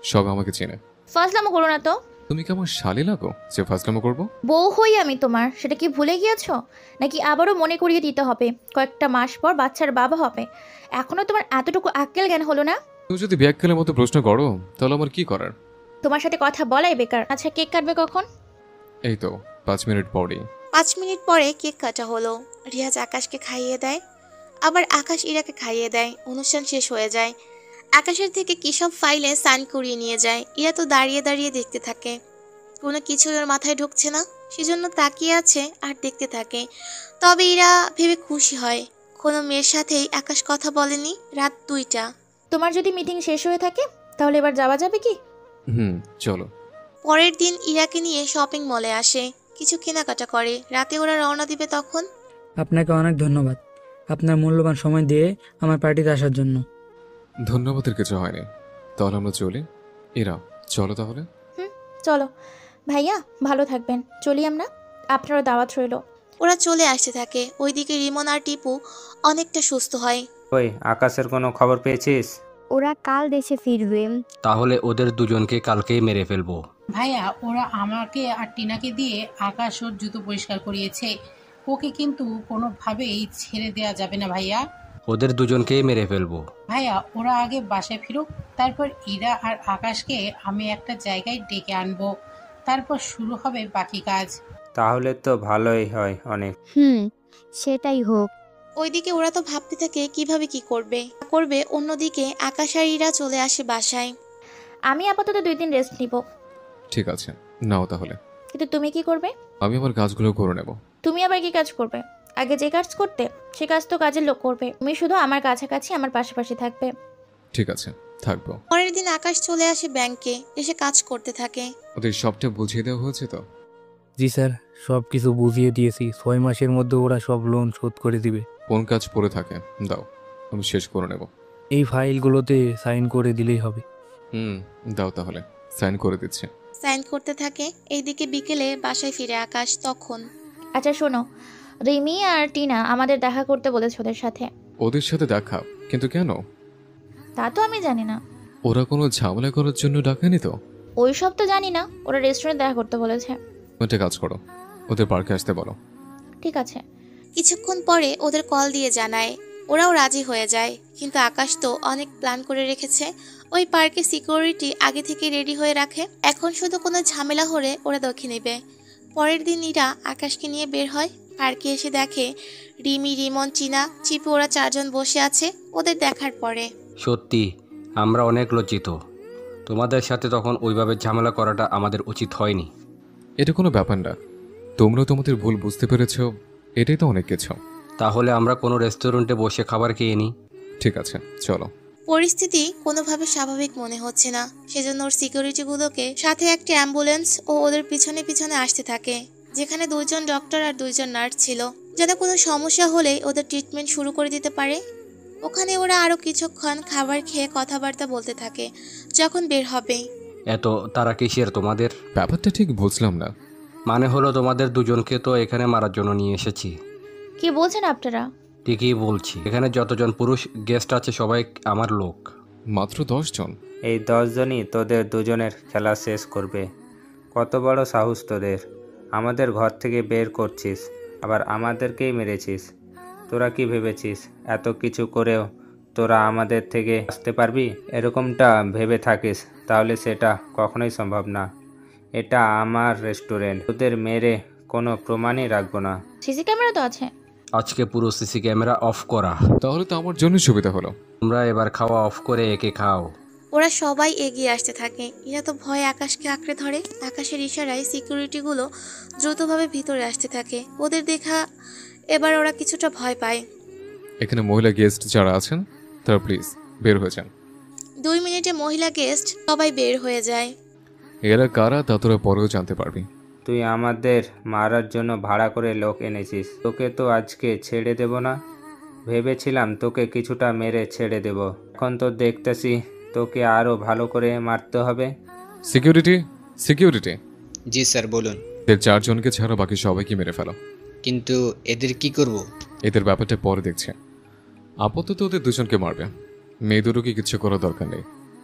সব আমাকে চেনে। ফাজলামো করো না তো। তুমি কি আমার শালি লাগো যে ফাজলামো করবো? বউ হই আমি তোমার, সেটা কি ভুলে গিয়েছো? নাকি আবারও মনে করিয়ে দিতে হবে কয়েকটা মাস পর বাচ্চার বাবা হবে? এখনো তোমার এতটুকু আক্কেল জ্ঞান হলো না? তুমি যদি ব্যাককেলের মতো প্রশ্ন করো তাহলে আমার কি করার? তোমার সাথে কথা বলাই বেকার। আচ্ছা, কেক কাটবে কখন? এই তো 5 মিনিট পরেই। 5 মিনিট পরে কেক কাটা হলো। রিয়াজ আকাশকে খাইয়ে দেয়, আবার আকাশ ইরাকে খাইয়ে দেয়। অনুষ্ঠান শেষ হয়ে যায়। আকাশের থেকে কী সব ফাইলে সাইন করিয়ে নিয়ে যায়। ইরা তো দাঁড়িয়ে দাঁড়িয়ে দেখতে থাকে, কোনো কিছুই ওর মাথায় ঢুকছে না, সেজন্য তাকিয়ে আছে আর দেখতে থাকে। তবে ইরা ভেবে খুশি হয়, কোনো মেয়ের সাথেই আকাশ কথা বলেনি। রাত 2টা। তোমার যদি মিটিং শেষ হয়ে থাকে তাহলে এবার যাওয়া যাবে কি? চলো। পরের দিন ইরাকে নিয়ে শপিং মলে আসে, কিছু কেনাকাটা করে। রাতে ওরা রওনা দিবে তখন। আপনাকে অনেক ধন্যবাদ আপনার মূল্যবান সময় দিয়ে আমার পার্টিতে আসার জন্য। ধন্যবাদের কিছু হয়নি, তাহলে আমরা চলি। এরা চলো তাহলে। চলো ভাইয়া, ভালো থাকবেন। চলি আমরা, আপনারও দাওয়াত রইল। ওরা চলে আসতে থাকে। ওইদিকে রিমন আর টিপু অনেকটা সুস্থ হয়। ওই আকাশের কোনো খবর পেয়েছিস? ওরা কাল দেশে ফিরবে। তাহলে ওদের দুজনকে কালকেই মেরে ফেলবো। ভাইয়া, ওরা আমাকে আর টিনাকে দিয়ে আকাশ ওর জুতো পরিষ্কার করিয়েছে। ওকে কিন্তু কোনোভাবেই ছেড়ে দেয়া যাবে না ভাইয়া। ওদের দুজনকেই মেরে ফেলবো। ভাইয়া, ওরা আগে বাসায় ফিরুক, তারপর ইরা আর আকাশকে আমি একটা জায়গায় ডেকে আনবো, তারপর শুরু হবে বাকি কাজ। তাহলে তো ভালোই হয় অনেক। সেটাই হোক। ওইদিকে ওরা তো ভাবতে থাকে কিভাবে কি করবে। অন্যদিকে আকাশ আর ইরা চলে আসে বাসায়। আমি আপাতত 2 দিন রেস্ট নিব। ঠিক আছে, নাও তাহলে। কিন্তু তুমি কি করবে? আমি আমার কাজগুলো করে নেব। তুমি আবার কি কাজ করবে? আগে যে কাজ করতে সে কাজ তো কাজের লোক করবে। তুমি শুধু আমার কাছাকাছি, আমার পাশাপাশি থাকবে। ঠিক আছে, থাকবো। পরের দিন আকাশ চলে আসে ব্যাংকে, এসে কাজ করতে থাকে। ওদের সবটা বুঝিয়ে দেওয়া হয়েছে তো? জি স্যার, সব কিছু বুঝিয়ে দিয়েছি। 6 মাসের মধ্যে ওরা সব লোন শোধ করে দিবে। কোন কাজ পড়ে থাকে দাও, আমি শেষ করে নেব। এই ফাইলগুলোতে সাইন করে দিলেই হবে। দাও তাহলে, সাইন করে দিচ্ছি। সাইন করতে থাকে। এইদিকে বিকেলে বাসায় ফিরে আকাশ। তখন আচ্ছা শোনো, রিমি আর টিনা আমাদের দেখা করতে বলেছে ওদের সাথে। ওদের সাথে দেখা? কিন্তু কেন? তা তো আমি জানি না। ওরা কোনো ঝামেলা করার জন্য ডাকেনি তো? ওই সব তো জানি না, ওরা রেস্টুরেন্টে দেখা করতে বলেছে। একটা কাজ করো, ওদের পার্কে আসতে বলো। ঠিক আছে। কিছুক্ষণ পরে ওদের কল দিয়ে জানায়, ওরাও রাজি হয়ে যায়। কিন্তু আকাশ তো অনেক প্ল্যান করে রেখেছে। ওই পার্কে সিকিউরিটি আগে থেকে রেডি হয়ে রাখে। এখন শুধু কোনো ঝামেলা হলে ওরা দেখে নেবে। পরের দিন ইরা আকাশকে নিয়ে বের হয়। পার্কে এসে দেখে রিমি, রিমন, চিনা, চিপু ওরা 4 জন বসে আছে। ওদের দেখার পরে সত্যি আমরা অনেক লজ্জিত। তোমাদের সাথে তখন ওইভাবে ঝামেলা করাটা আমাদের উচিত হয়নি। এটা কোনো ব্যাপার না, তোমরা তোমাদের ভুল বুঝতে পেরেছো, এটাই তো অনেক কিছু। তাহলে আমরা কোনো রেস্টুরেন্টে বসে খাবার খেয়ে নিই। ঠিক আছে, চলো। পরিস্থিতি কোনোভাবে স্বাভাবিক মনে হচ্ছে না, সেজন্য ওর সিকিউরিটিগুলোকে সাথে একটা অ্যাম্বুলেন্স ও ওদের পিছনে পিছনে আসতে থাকে, যেখানে 2 জন ডক্টর আর 2 জন নার্স ছিল, যেন কোনো সমস্যা হলেই ওদের ট্রিটমেন্ট শুরু করে দিতে পারে। ওখানে ওরা আরও কিছুক্ষণ খাবার খেয়ে কথাবার্তা বলতে থাকে। যখন বের হবে, এত তারা কিসের তোমাদের? ব্যাপারটা ঠিক বুঝলাম না। মানে হলো তোমাদের দুজনকে তো এখানে মারার জন্য নিয়ে এসেছি। কি বলছেন আপনারা? ঠিকই বলছি, এখানে যতজন পুরুষ গেস্ট আছে সবাই আমার লোক। মাত্র 10 জন? এই 10 জনই তোদের দুজনের খেলা শেষ করবে। কত বড় সাহস তোদের! আমাদের ঘর থেকে বের করছিস, আবার আমাদেরকেই মেরেছিস। তোরা কি ভেবেছিস এত কিছু করেও তোরা আমাদের থেকে আসতে পারবি? এরকমটা ভেবে থাকিস তাহলে সেটা কখনোই সম্ভব না। এটা আমার রেস্টুরেন্ট, তোদের মেরে কোনো প্রমাণই রাখবো না। সিসি ক্যামেরা তো আছে। আজকে পুরো সিসি ক্যামেরা অফ করা। তাহলে তো আমার জন্য সুবিধা হলো। তোমরা এবার খাওয়া অফ করে একে খাও। ওরা সবাই এগিয়ে আসতে থাকে। এরা তো ভয়ে আকাশকে আঁকড়ে ধরে। আকাশের ইশারায় সিকিউরিটিগুলো দ্রুতভাবে ভিতরে আসতে থাকে। ওদের দেখা এবার ওরা কিছুটা ভয় পায়। এখানে মহিলা গেস্ট যারা আছেন তারা প্লিজ বের হয়ে যান। 2 মিনিটে মহিলা গেস্ট সবাই বের হয়ে যায়। এরা কারা তা তোরা পরেও জানতে পারবি। তুই আমাদের মারার জন্য ভাড়া করে লোক এনেছিস। তোকে তো আজকে ছেড়ে দেব না। ভেবেছিলাম তোকে কিছুটা মেরে ছেড়ে দেব, এখন তো দেখতেছি তোকে আরো ভালো করে মারতে হবে। Security, security. জি স্যার, বলুন। এদের 4 জনকে ছাড়া বাকি সবাইকে মেরে ফেলো। কিন্তু এদের কি করব? এদের ব্যাপারটা পরে দেখছে। আপাতত ওদের 2 জনকে মারবে, মেয়ে দুটোকে কিচ্ছু করার দরকার নেই।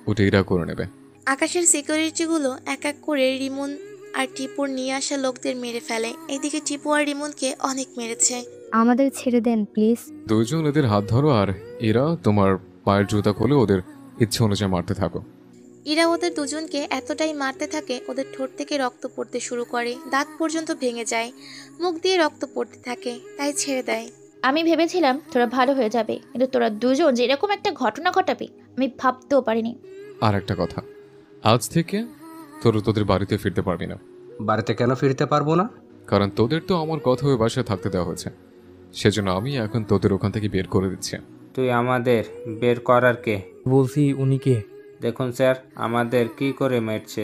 ওটা ইরা করে নেবে। আকাশের সিকিউরিটিগুলো এক এক করে রিমন আর টিপুর নিয়ে আসা লোকদের মেরে ফেলে। এদিকে টিপু আর রিমনকে অনেক মেরেছে। আমাদের ছেড়ে দেন প্লিজ। দুজন এদের হাত ধরো আর এরা তোমার পায়ের জুতা খুলে ওদের ইচ্ছে অনুযায়ী মারতে থাকো। ইরা ওদের দুজনকে এতটাই মারতে থাকে ওদের ঠোঁট থেকে রক্ত পড়তে শুরু করে, দাঁত পর্যন্ত ভেঙে যায়, মুখ দিয়ে রক্ত পড়তে থাকে, তাই ছেড়ে দেয়। আমি ভেবেছিলাম তোরা ভালো হয়ে যাবে, কিন্তু তোরা দুজন যে এরকম একটা ঘটনা ঘটাবে আমি ভাবতেও পারিনি। আর একটা কথা, আজ থেকে তোদের বাড়িতে ফিরতে পারবি না। বাড়িতে কেন ফিরতে পারবো না? কারণ তোদের তো আমার কথা হয়ে বাসায় থাকতে দেওয়া হয়েছে, সেজন্য আমি এখন তোদের ওখান থেকে বের করে দিচ্ছি। তুই আমাদের বের করার কে? বলছি উনি কে? দেখুন স্যার, আমাদের কি করে মেরছে।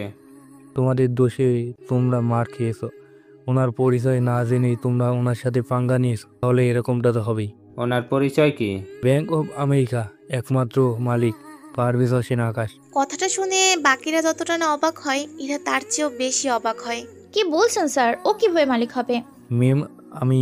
তোমাদের দোষে তোমরা মার খেয়েছো, ওনার পরিচয় না জেনেই তোমরা ওনার সাথে পাঙ্গা নিয়েছো, তাহলে এরকমটা তো হবেই। ওনার পরিচয় কি? ব্যাংক অফ আমেরিকা একমাত্র মালিক পারভেজ হোসেন আকাশ। কথাটা শুনে বাকিরা যতটা না অবাক হয়, ইরা তার চেয়েও বেশি অবাক হয়। কি বলছেন স্যার, ও কিভাবে মালিক হবে? মেম, আমি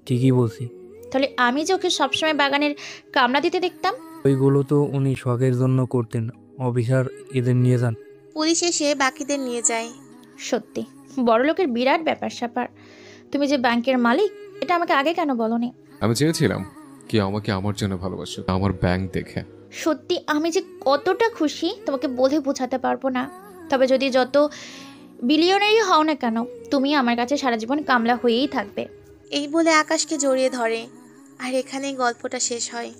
ঠিকই বলছি। তাহলে আমি যে ওকে সবসময় বাগানের কামড়া দিতে দেখতাম? ওইগুলো তো উনি শখের জন্য করতেন। অফিসার, এদের নিয়ে যান। পুলিশ এসে বাকিদের নিয়ে যায়। সত্যি বড় লোকের বিরাট ব্যাপার স্যাপার। তুমি যে ব্যাংকের মালিক, এটা আমাকে আগে কেন বলনি? আমি চেয়েছিলাম কি আমাকে আমার জন্য ভালোবাসো, আমার ব্যাংক দেখে। সত্যি আমি যে কতটা খুশি তোমাকে বলে বোঝাতে পারবো না। তবে যদি যত বিলিয়নারই হও না কেন, তুমি আমার কাছে সারা জীবন কামলা হয়েই থাকবে। এই বলে আকাশকে জড়িয়ে ধরে। আর এখানেই গল্পটা শেষ হয়।